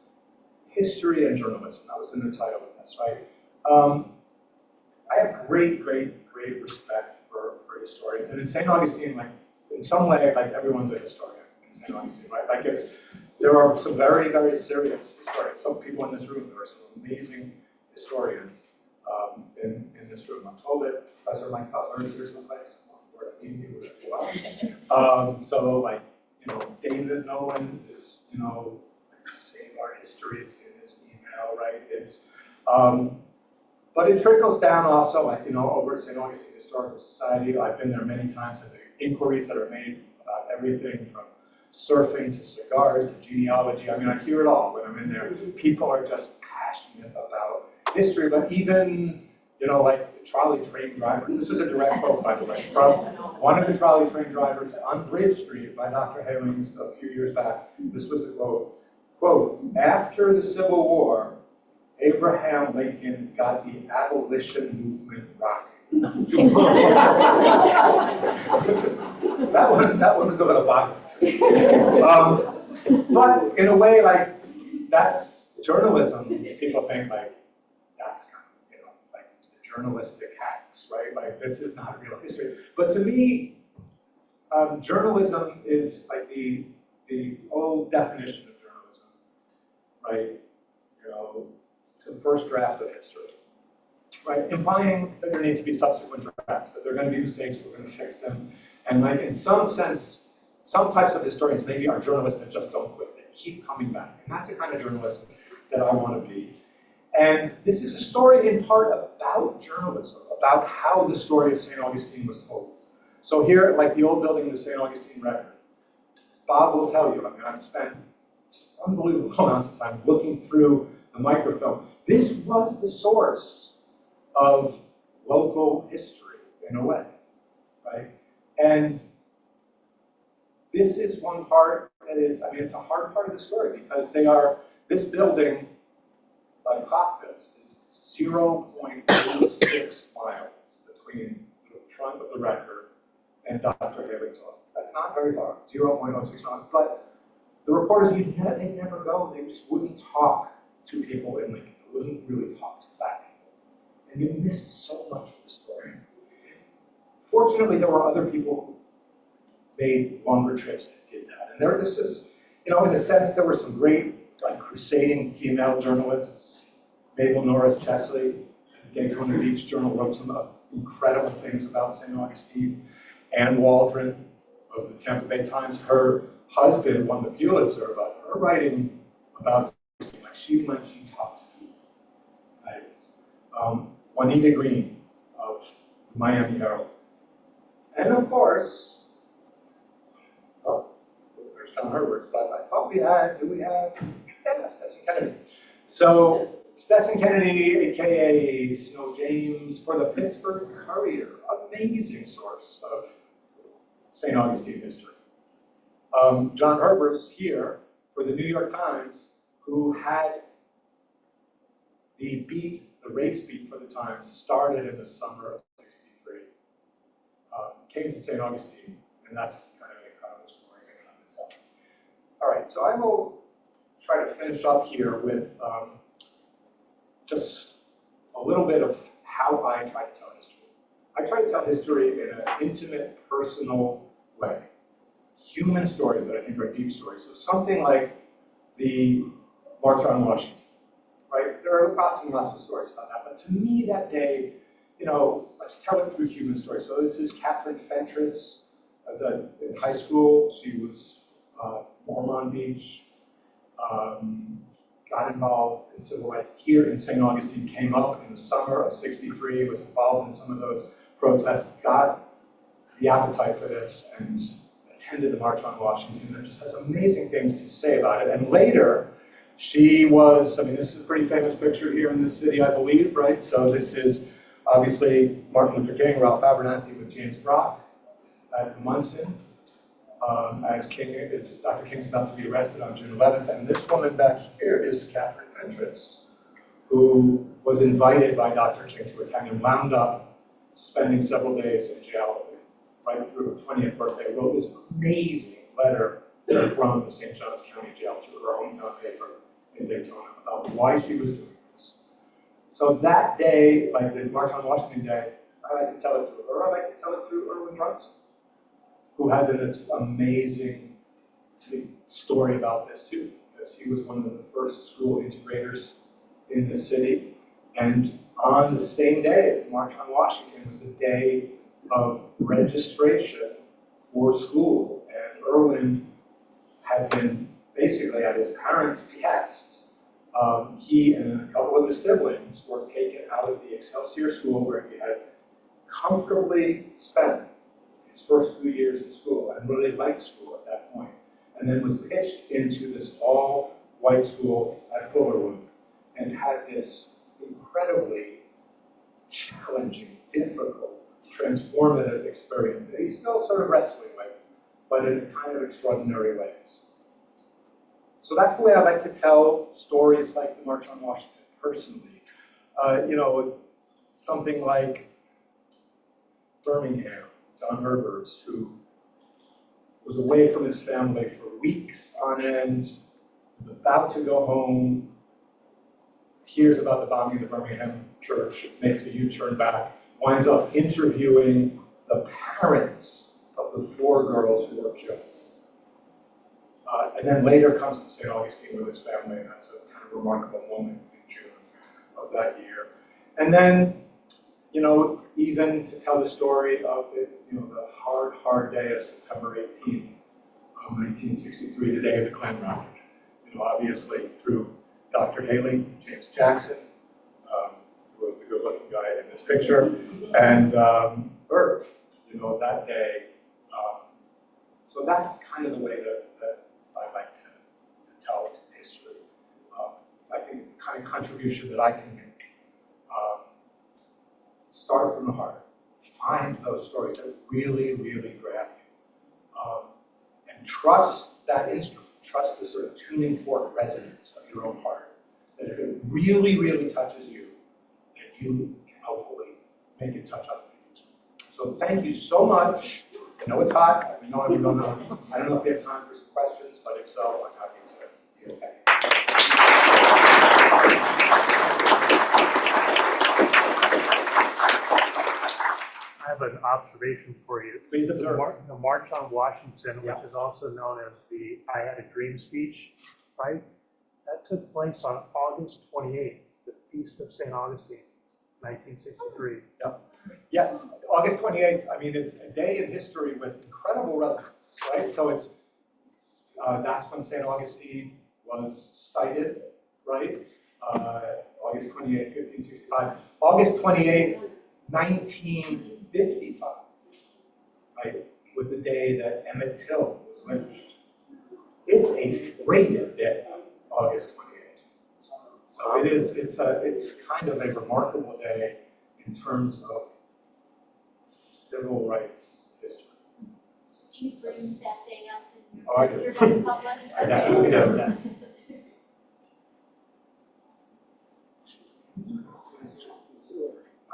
history and journalism, that was in the title of this, right? I have great respect for historians. And in St. Augustine, like, in some way, like, everyone's a historian in St. Augustine, right? Like, there are some very serious historians. Some people in this room, there are some amazing historians in this room. I'm told that Professor Mike Butler is here someplace. So, like, David Nolan is, Save Our Histories in his email, right? It's, but it trickles down also, like, over at St. Augustine Historical Society. I've been there many times, and the inquiries that are made about everything from surfing to cigars to genealogy. I mean, I hear it all when I'm in there. People are just passionate about history, but even, like the trolley train drivers. This is a direct quote, by the way, from one of the trolley train drivers on Bridge Street by Dr. Halings a few years back. This was a quote, after the Civil War, Abraham Lincoln got the abolition movement rocking. that one was a little bothersome to me. But in a way, like, that's journalism. People think, like, that's kind of, journalistic hacks, right? Like, this is not real history. But to me, journalism is like the old definition of journalism, right? You know, it's the first draft of history, right? Implying that there need to be subsequent drafts, that there are going to be mistakes, we're going to fix them. And like, in some sense, some types of historians maybe are journalists that just don't quit, they keep coming back. And that's the kind of journalist that I want to be. And this is a story in part about journalism, about how the story of St. Augustine was told. So here, like the old building of the St. Augustine Record, Bob will tell you, I mean, I've spent unbelievable amounts of time looking through the microfilm. This was the source of local history, in a way, right? And this is one part that is, I mean, it's a hard part of the story because this building, by clock this, is 0.06 miles between the front of the record and Dr. Haley's office. That's not very far, 0.06 miles. But the reporters, they'd never go. They just wouldn't talk to people in Lincoln. They wouldn't really talk to black people. And you missed so much of the story. Fortunately, there were other people who made longer trips and did that. And there was just, you know, in a sense, there were some great, like, crusading female journalists. Mabel Norris Chesley, the Daytona Beach Journal, wrote some incredible things about St. Augustine. Anne Waldron of the Tampa Bay Times, her husband won the Pulitzer about her writing about St. Augustine, like she talked to people. Right? Juanita Green of the Miami Herald. And of course, well, there's John Herbert's, but I thought yeah, Stetson Kennedy. So Stetson Kennedy, AKA Snow James, for the Pittsburgh Courier, amazing source of St. Augustine history. John Herbert's here for the New York Times, who had the race beat for the Times, started in the summer of '63. Came to St. Augustine, and that's kind of an incredible story in and of itself. All right, so I will try to finish up here with just a little bit of how I try to tell history. I try to tell history in an intimate, personal way. Human stories that I think are deep stories. So something like the March on Washington, right? There are lots and lots of stories about that. But to me that day, you know, let's tell it through human stories. So this is Catherine Fentress. In high school, she was Mormon Beach. Got involved in civil rights here in St. Augustine, came up in the summer of '63, was involved in some of those protests, got the appetite for this, and attended the March on Washington, and just has amazing things to say about it. And later, she was, I mean, this is a pretty famous picture here in this city, I believe, right? So this is obviously Martin Luther King, Ralph Abernathy with James Brock at Munson. As Dr. King's about to be arrested on June 11th. And this woman back here is Catherine Fentress, who was invited by Dr. King to attend and wound up spending several days in jail right through her 20th birthday. Wrote this amazing letter from the St. Johns County Jail to her hometown paper in Daytona about why she was doing this. So that day, like the March on Washington Day, I like to tell it through her. I like to tell it through Erwin Brunson, who has this amazing story about this too, because he was one of the first school integrators in the city. And on the same day as the March on Washington was the day of registration for school. And Erwin had been basically at his parents' behest. He and a couple of his siblings were taken out of the Excelsior School where he had comfortably spent his first few years in school and really liked school at that point, and then was pitched into this all-white school at Fullerwood and had this incredibly challenging, difficult, transformative experience that he's still sort of wrestling with, but in kind of extraordinary ways. So that's the way I like to tell stories like the March on Washington, personally. You know, something like Birmingham, John Herbert's, who was away from his family for weeks on end, was about to go home, hears about the bombing of the Birmingham church, makes a U-turn back, winds up interviewing the parents of the 4 girls who were killed. And then later comes to St. Augustine with his family, and that's a kind of remarkable moment in June of that year. And then, you know, even to tell the story of the, you know, the hard day of September 18th, 1963, the day of the Klan routing. You know, obviously through Dr. Haley, James Jackson, who was the good-looking guy in this picture, and Bert, you know, that day. So that's kind of the way that I like to tell history. So I think it's the kind of contribution that I can make. Start from the heart. Find those stories that really, really grab you. And trust that instrument. Trust the sort of tuning fork resonance of your own heart. That if it really, really touches you, that you can hopefully make it touch other people. So thank you so much. I know it's hot. I don't know if we have time for some questions, but if so, I'm happy to be okay. I have an observation for you. Please observe. The March on Washington, Yeah. which is also known as the I Had a Dream speech, right? That took place on August 28th, the Feast of St. Augustine, 1963. Yes, August 28th, I mean, it's a day in history with incredible resonance, right? So it's, that's when St. Augustine was cited, right? August 28th, 1565. August 28th, 1955, right, was the day that Emmett Till was lynched. It's a freighted day, August 28th. So it's kind of a remarkable day in terms of civil rights history. Do you bring that day up in Oh, I do. your book published? I definitely do, yes.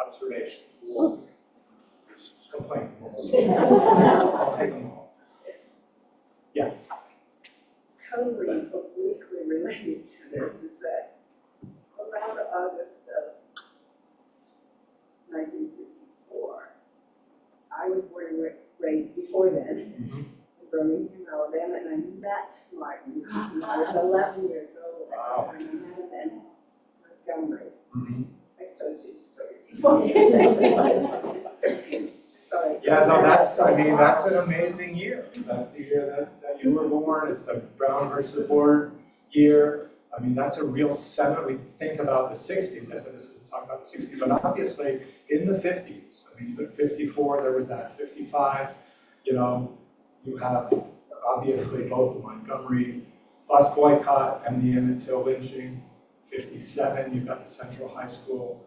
Observation. Complaints. I'll take them all. Yes. Totally obliquely related to this is that around August of 1954, I was born and raised before then in Birmingham, Alabama, and I met Martin when I was 11 years old at the time. I met him in Montgomery. I told you his story before. Sorry. Yeah, no, that's an amazing year. That's the year that you were born. It's the Brown versus Board year. I mean, that's a real center. We think about the 60s. I said this is talk about the 60s, but obviously in the 50s. I mean, 54, there was that. 55, you know, you have obviously both the Montgomery bus boycott and the Emmett Till lynching. 57, you've got the Central High School,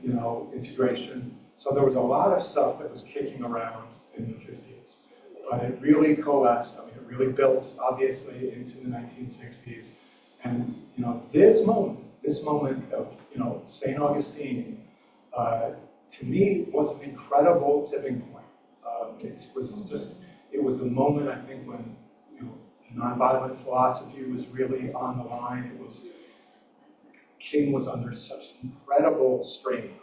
you know, integration. So there was a lot of stuff that was kicking around in the 50s, but it really coalesced. I mean, it really built, obviously, into the 1960s. And, you know, this moment of, you know, St. Augustine, to me, was an incredible tipping point. It was the moment, I think, when, you know, nonviolent philosophy was really on the line. It was, King was under such incredible strain.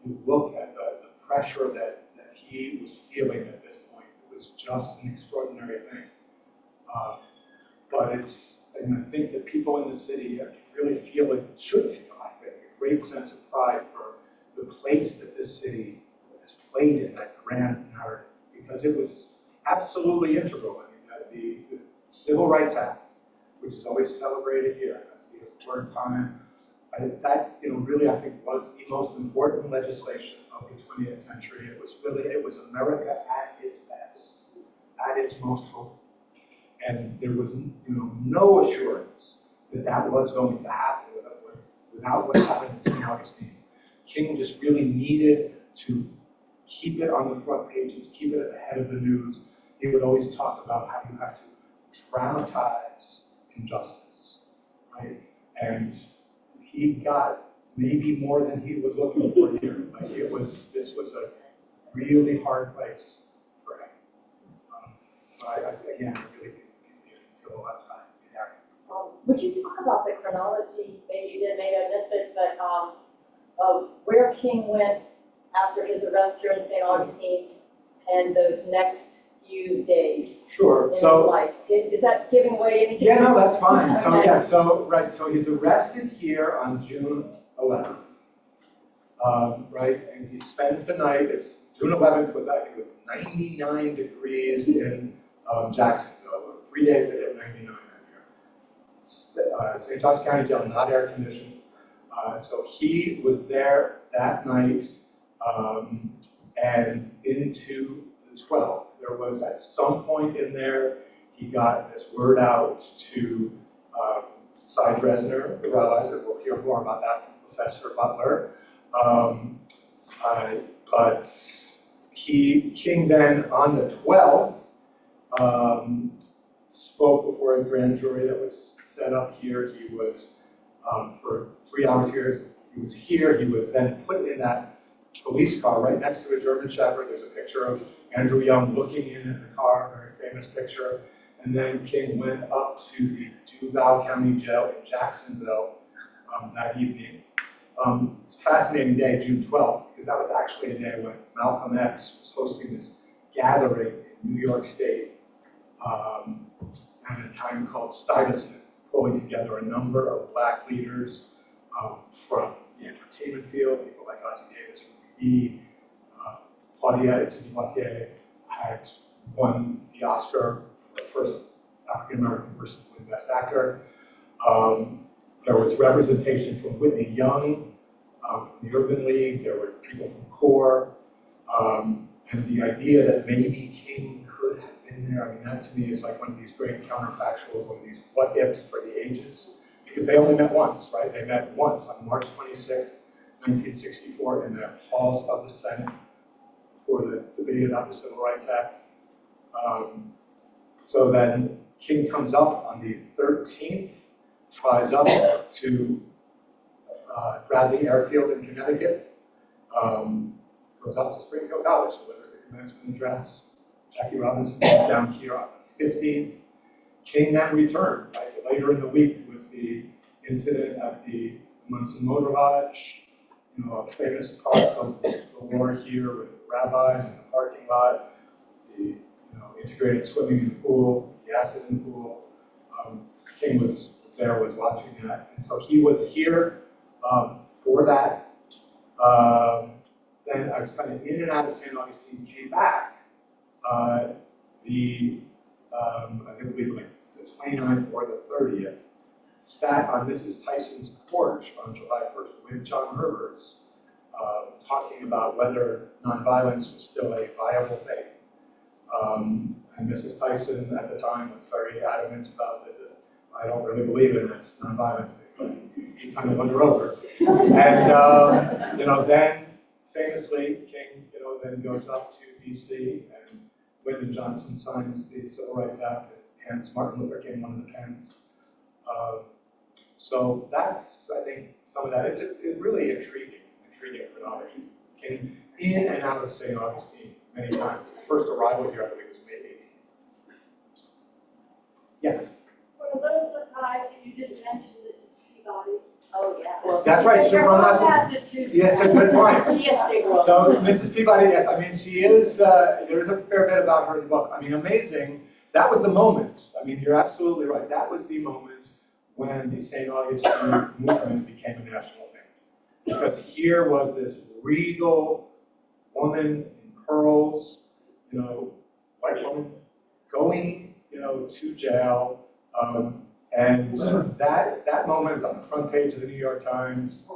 You look at the pressure that he was feeling at this point. It was just an extraordinary thing. And I think that people in the city really feel, should feel, I think, a great sense of pride for the place that this city has played in that grand narrative, because it was absolutely integral. I mean, the Civil Rights Act, which is always celebrated here, that's the important time. That, you know, really, I think, was the most important legislation of the 20th century. It was America at its best, at its most hopeful. And there was, you know, no assurance that that was going to happen without what happened in St. Augustine. King just really needed to keep it on the front pages, keep it at the head of the news. He would always talk about how you have to dramatize injustice, right? And he got maybe more than he was looking for here. Like this was a really hard place for him. So again, I really think we can feel a lot of time in there. Would you talk about the chronology, maybe you did, maybe I missed it, but of where King went after his arrest here in St. Augustine and those next few days Sure, in his so, life? Is that giving away anything? yeah, no, that's fine. So, Okay. yeah, so, right, so he's arrested here on June 11th. Right, and he spends the night, it's June 11th was, I think it was 99 degrees in Jacksonville. 3 days they hit 99 out here. St. Johns County Jail, not air conditioned. So he was there that night and into the 12th. There was at some point in there, he got this word out to Cy Dresner, the rabbis, and we'll hear more about that from Professor Butler. But King then on the 12th spoke before a grand jury that was set up here. He was for 3 hours here. He was here. He was then put in that police car right next to a German Shepherd. There's a picture of Andrew Young looking in at the car, a very famous picture. And then King went up to the Duval County Jail in Jacksonville that evening. It's a fascinating day, June 12th, because that was actually a day when Malcolm X was hosting this gathering in New York State at a time called Stuyvesant, pulling together a number of black leaders from the entertainment field, people like Ossie Davis, Ruby Dee, Sidney Poitier had won the Oscar for the first African-American person to win Best Actor. There was representation from Whitney Young, from the Urban League. There were people from CORE. And the idea that maybe King could have been there, I mean, that to me is like one of these great counterfactuals, one of these what ifs for the ages, because they only met once, right? They met once on March 26th, 1964, in the halls of the Senate for the debate about the Civil Rights Act. So then King comes up on the 13th, flies up to Bradley Airfield in Connecticut, goes up to Springfield College, delivers the commencement address. Jackie Robinson comes down here on the 15th. King then returned. Right? Later in the week was the incident at the Munson Motor Lodge, a famous part of the war here with rabbis in the parking lot, the integrated swimming in the pool, the acid in the pool. King was there, was watching that. And so he was here for that. Then I was kind of in and out of St. Augustine, came back I believe like the 29th or the 30th, sat on Mrs. Tyson's porch on July 1st with John Herbers, talking about whether nonviolence was still a viable thing. And Mrs. Tyson at the time was very adamant about this. I don't really believe in this nonviolence thing, but he kind of won her over. And then famously, King, then goes up to D.C. and Lyndon Johnson signs the Civil Rights Act, hands Martin Luther King one of the pens. So that's, I think, some of that. It's really intriguing chronology. King in and out of St. Augustine many times. His first arrival here, I believe, was May 18th. Yes? I'm a little surprised that you didn't mention Mrs. Peabody. Oh, yeah. That's right. You're So from from last, Massachusetts. yeah, it's a good point. She is big one. So Mrs. Peabody, yes, I mean, she is, there's a fair bit about her in the book. I mean, amazing. That was the moment. I mean, you're absolutely right. That was the moment when the St. Augustine movement became a national thing. Because here was this regal woman in pearls, white woman, going, to jail. And that moment on the front page of the New York Times,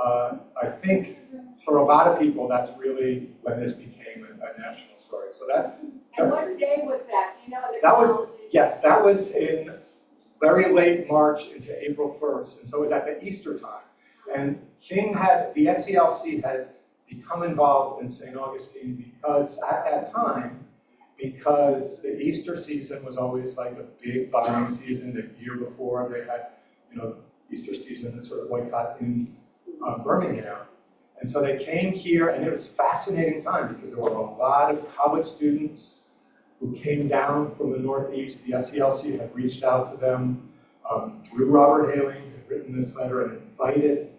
I think for a lot of people, that's really when this became a national story. So And what day was that? Do you know the that was, chronology? yes, that was in very late March into April 1st. And so it was at the Easter time. And the SCLC had become involved in St. Augustine because at that time, because the Easter season was always like a big buying season. The year before they had, Easter season, sort of boycott in Birmingham. And so they came here, and it was a fascinating time because there were a lot of college students who came down from the Northeast. The SCLC had reached out to them. through Robert Haling, had written this letter and invited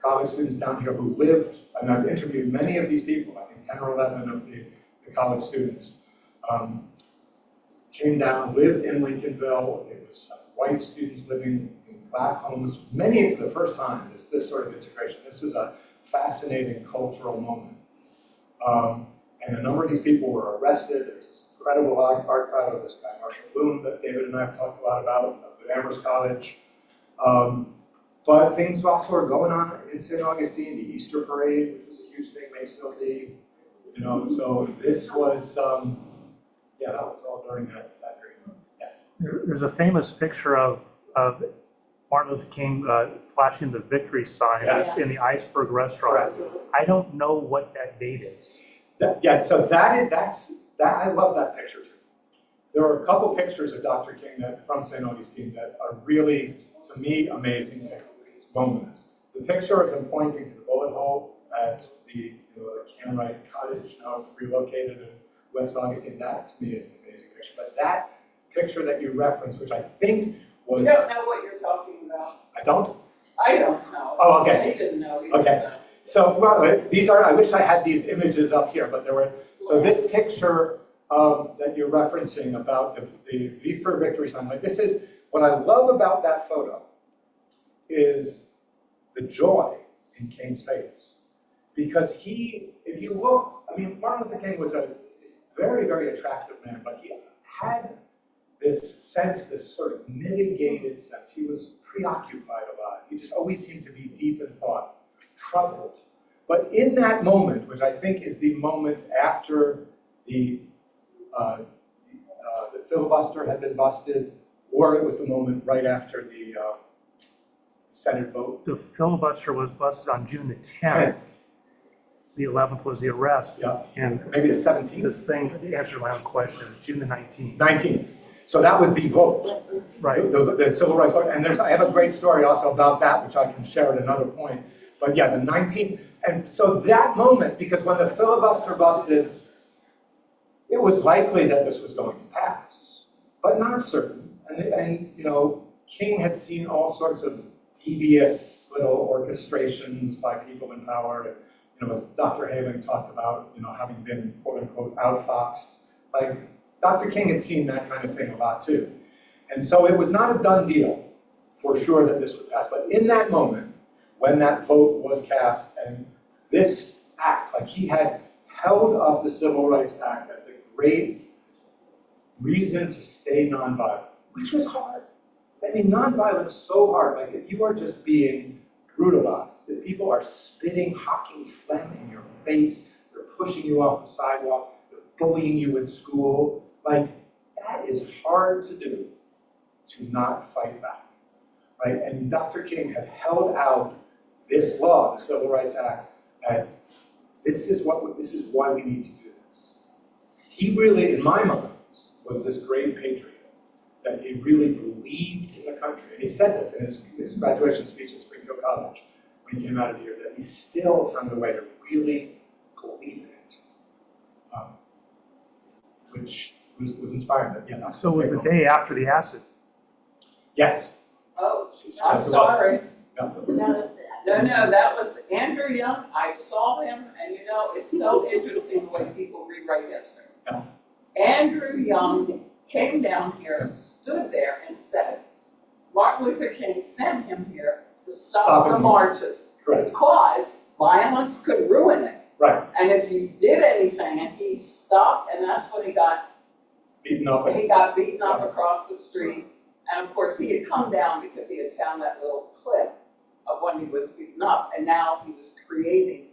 college students down here who lived, and I've interviewed many of these people, I think 10 or 11 of the college students, came down, lived in Lincolnville. It was white students living in black homes, many for the first time, this sort of integration. This was a fascinating cultural moment. And a number of these people were arrested. There's this incredible archive of this guy, Marshall Bloom, that David and I have talked a lot about, at Amherst College. But things also are going on in St. Augustine, the Easter Parade, which was a huge thing, may still be. You know, so this was, yeah, that was all during that period. Yes? There's a famous picture of Martin Luther King flashing the victory sign Yes. in the Iceberg restaurant. Correct. I don't know what that date is. Yeah, so that's I love that picture too. There are a couple pictures of Dr. King from St. Augustine that are really, to me, amazing moments. The picture of him pointing to the bullet hole at the Canwright Cottage, now relocated in West Augustine, that to me is an amazing picture. But that picture that you referenced, which I think was... You don't know what you're talking about. I don't? I don't know. Oh, okay. She didn't know either. Okay. So, well, these are, I wish I had these images up here, but there were, so this picture that you're referencing about the V for Victory sign, like this is, what I love about that photo is the joy in King's face. Because he, if you look, I mean, Martin Luther King was a very, very attractive man, but he had this sense, this sort of mitigated sense. He was preoccupied a lot. He just always seemed to be deep in thought, troubled. But in that moment, which I think is the moment after the filibuster had been busted, or it was the moment right after the Senate vote. The filibuster was busted on June the 10th. The 11th was the arrest. Yeah. And Maybe the 17th? this thing, the answer to my own question, is June the 19th. 19th. So that was the vote. Right. The civil rights vote. And I have a great story also about that, which I can share at another point. But yeah, the 19th. And so that moment, because when the filibuster busted, it was likely that this was going to pass, but not certain. And you know, King had seen all sorts of devious little orchestrations by people in power. You know, as Dr. Haling talked about, you know, having been quote unquote outfoxed. Like Dr. King had seen that kind of thing a lot too. And so it was not a done deal for sure that this would pass. But in that moment, when that vote was cast and this act, like he had held up the Civil Rights Act as the great reason to stay nonviolent, which was hard. I mean, nonviolence is so hard. Like if you are just being brutalized, if people are spitting, hocking phlegm in your face, they're pushing you off the sidewalk, they're bullying you in school, like that is hard to do, to not fight back, right? And Dr. King had held out this law, the Civil Rights Act, as this is why we need to do this. He really, in my mind, was this great patriot, that he really believed in the country. And he said this in his graduation speech at Springfield College when he came out of here, that he still found a way to really believe in it, which was inspiring. But yeah, So it was the day after the acid. Yes. Oh, Yes, I'm it was. sorry. No. No, that was Andrew Young. I saw him, and you know, it's so interesting the way people rewrite history. Yeah. Andrew Young came down here, stood there, and said, Martin Luther King sent him here to stop the him. marches Correct. because violence could ruin it. Right. And if you did anything, and he stopped, and that's when he got Beaten up. beaten up across the street. And of course, he had come down because he had found that little clip of when he was beaten up, and now he was creating,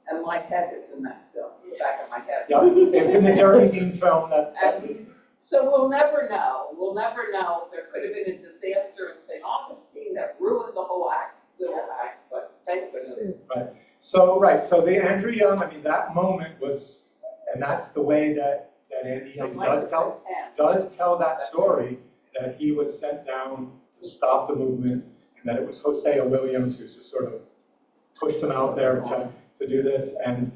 and my head is in that film, the back of my head. Yeah, it's in the Jeremy Dean film that. So we'll never know. We'll never know. There could have been a disaster in St. Augustine that ruined the whole act, civil acts, but thank goodness. Right. So the Andrew Young, I mean, that moment was, and that's the way that Andy Young does tell that story, that he was sent down to stop the movement, and that it was Hosea Williams who just sort of pushed him out there to do this. And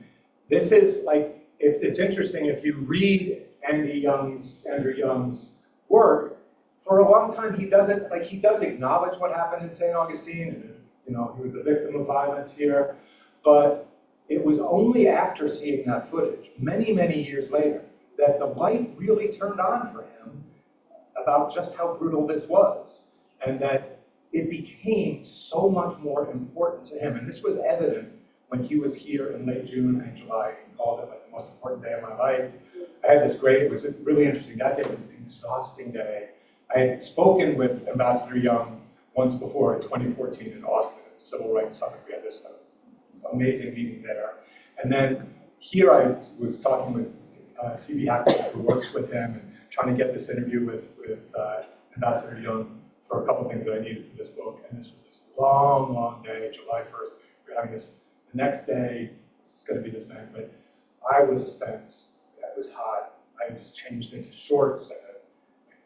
this is like, it's interesting if you read Andrew Young's work, for a long time, he does acknowledge what happened in St. Augustine, and, you know, he was a victim of violence here, but it was only after seeing that footage, many, many years later, that the light really turned on for him about just how brutal this was, and that it became so much more important to him. And this was evident when he was here in late June and July. He called it like the most important day of my life. I had this it was really interesting. That day was an exhausting day. I had spoken with Ambassador Young once before in 2014 in Austin at the Civil Rights Summit. We had this amazing meeting there. And then here I was talking with C.B. Hackett, who works with him, and trying to get this interview with Ambassador Young for a couple things that I needed for this book. And this was this long, long day, July 1st. We were having this, the next day, it's going to be this banquet. I was spent, it was hot. I just changed into shorts and a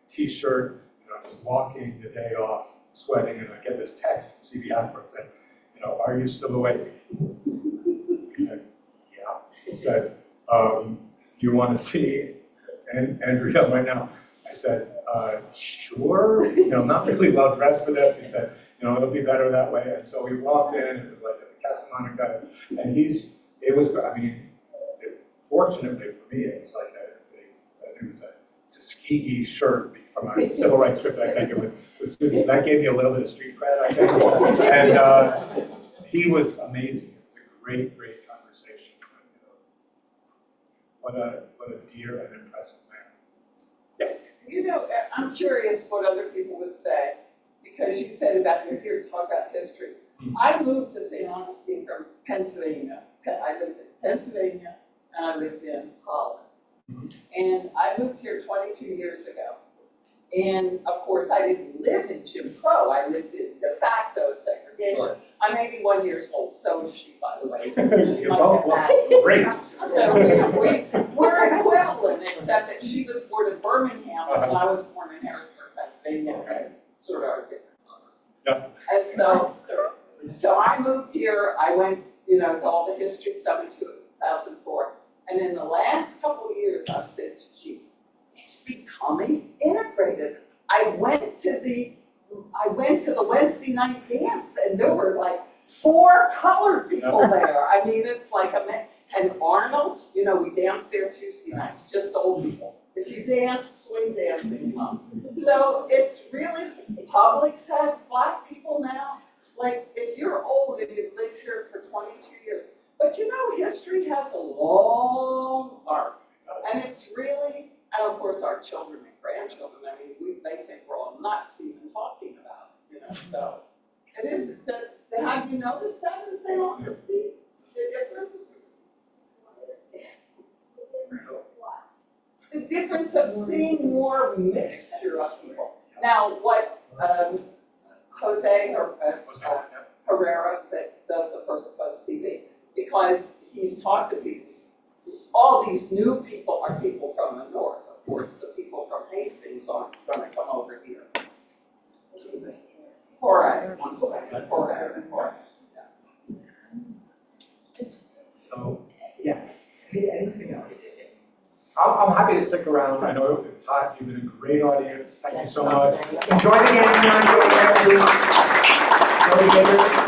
t-shirt, and I'm just walking the day off, sweating, and I get this text from C.B. Hackett saying, you know, are you still awake? And, yeah. He said, you want to see Andrew Young right now? I said, sure. You know, not really well dressed for this. He said, you know, it'll be better that way. And so we walked in, it was like at the Casa Monica, and fortunately for me, it was like a Tuskegee shirt from our civil rights trip that I taken with students. That gave me a little bit of street cred, I think. And he was amazing. It was a great, great conversation. What a dear and impressive man. Yes. You know, I'm curious what other people would say, because you said about you're here to talk about history. I moved to St. Augustine from Pennsylvania. I lived in Pennsylvania and I lived in Holland. And I moved here 22 years ago. And of course, I didn't live in Jim Crow. I lived in de facto segregation. Sure. I'm 81 years old, so is she, by the way. She You're might both get mad. great. So we're equivalent, except that she was born in Birmingham and I was born in Harrisburg, Pennsylvania, and sort of are different colors. And so I moved here. I went, you know, to all the history stuff in 2004, and in the last couple of years, I've said, gee, it's becoming integrated. I went to the Wednesday night dance, and there were like 4 colored people there. I mean, it's like and Arnold's, you know, we danced there Tuesday nights, just old people. If you dance, swing dancing, come. So it's really, Publix has Black people now. Like, if you're old and you've lived here for 22 years, but you know, history has a long arc, and it's really, and of course our children and grandchildren, I mean, they think we're all nuts even talking about it, you know, so. It is, have you noticed that in St. Augustine, the difference? The difference of seeing more mixture of people. Now, what Jose Herrera, that does the First Post TV, because he's talked to people, all these new people are people from the north. Of course, the people from Hastings aren't going to come over here. Correct. So, yes. Anything else? I'm happy to stick around. I know it's hot. You've been a great audience. Thank you so much. Enjoy the game tonight.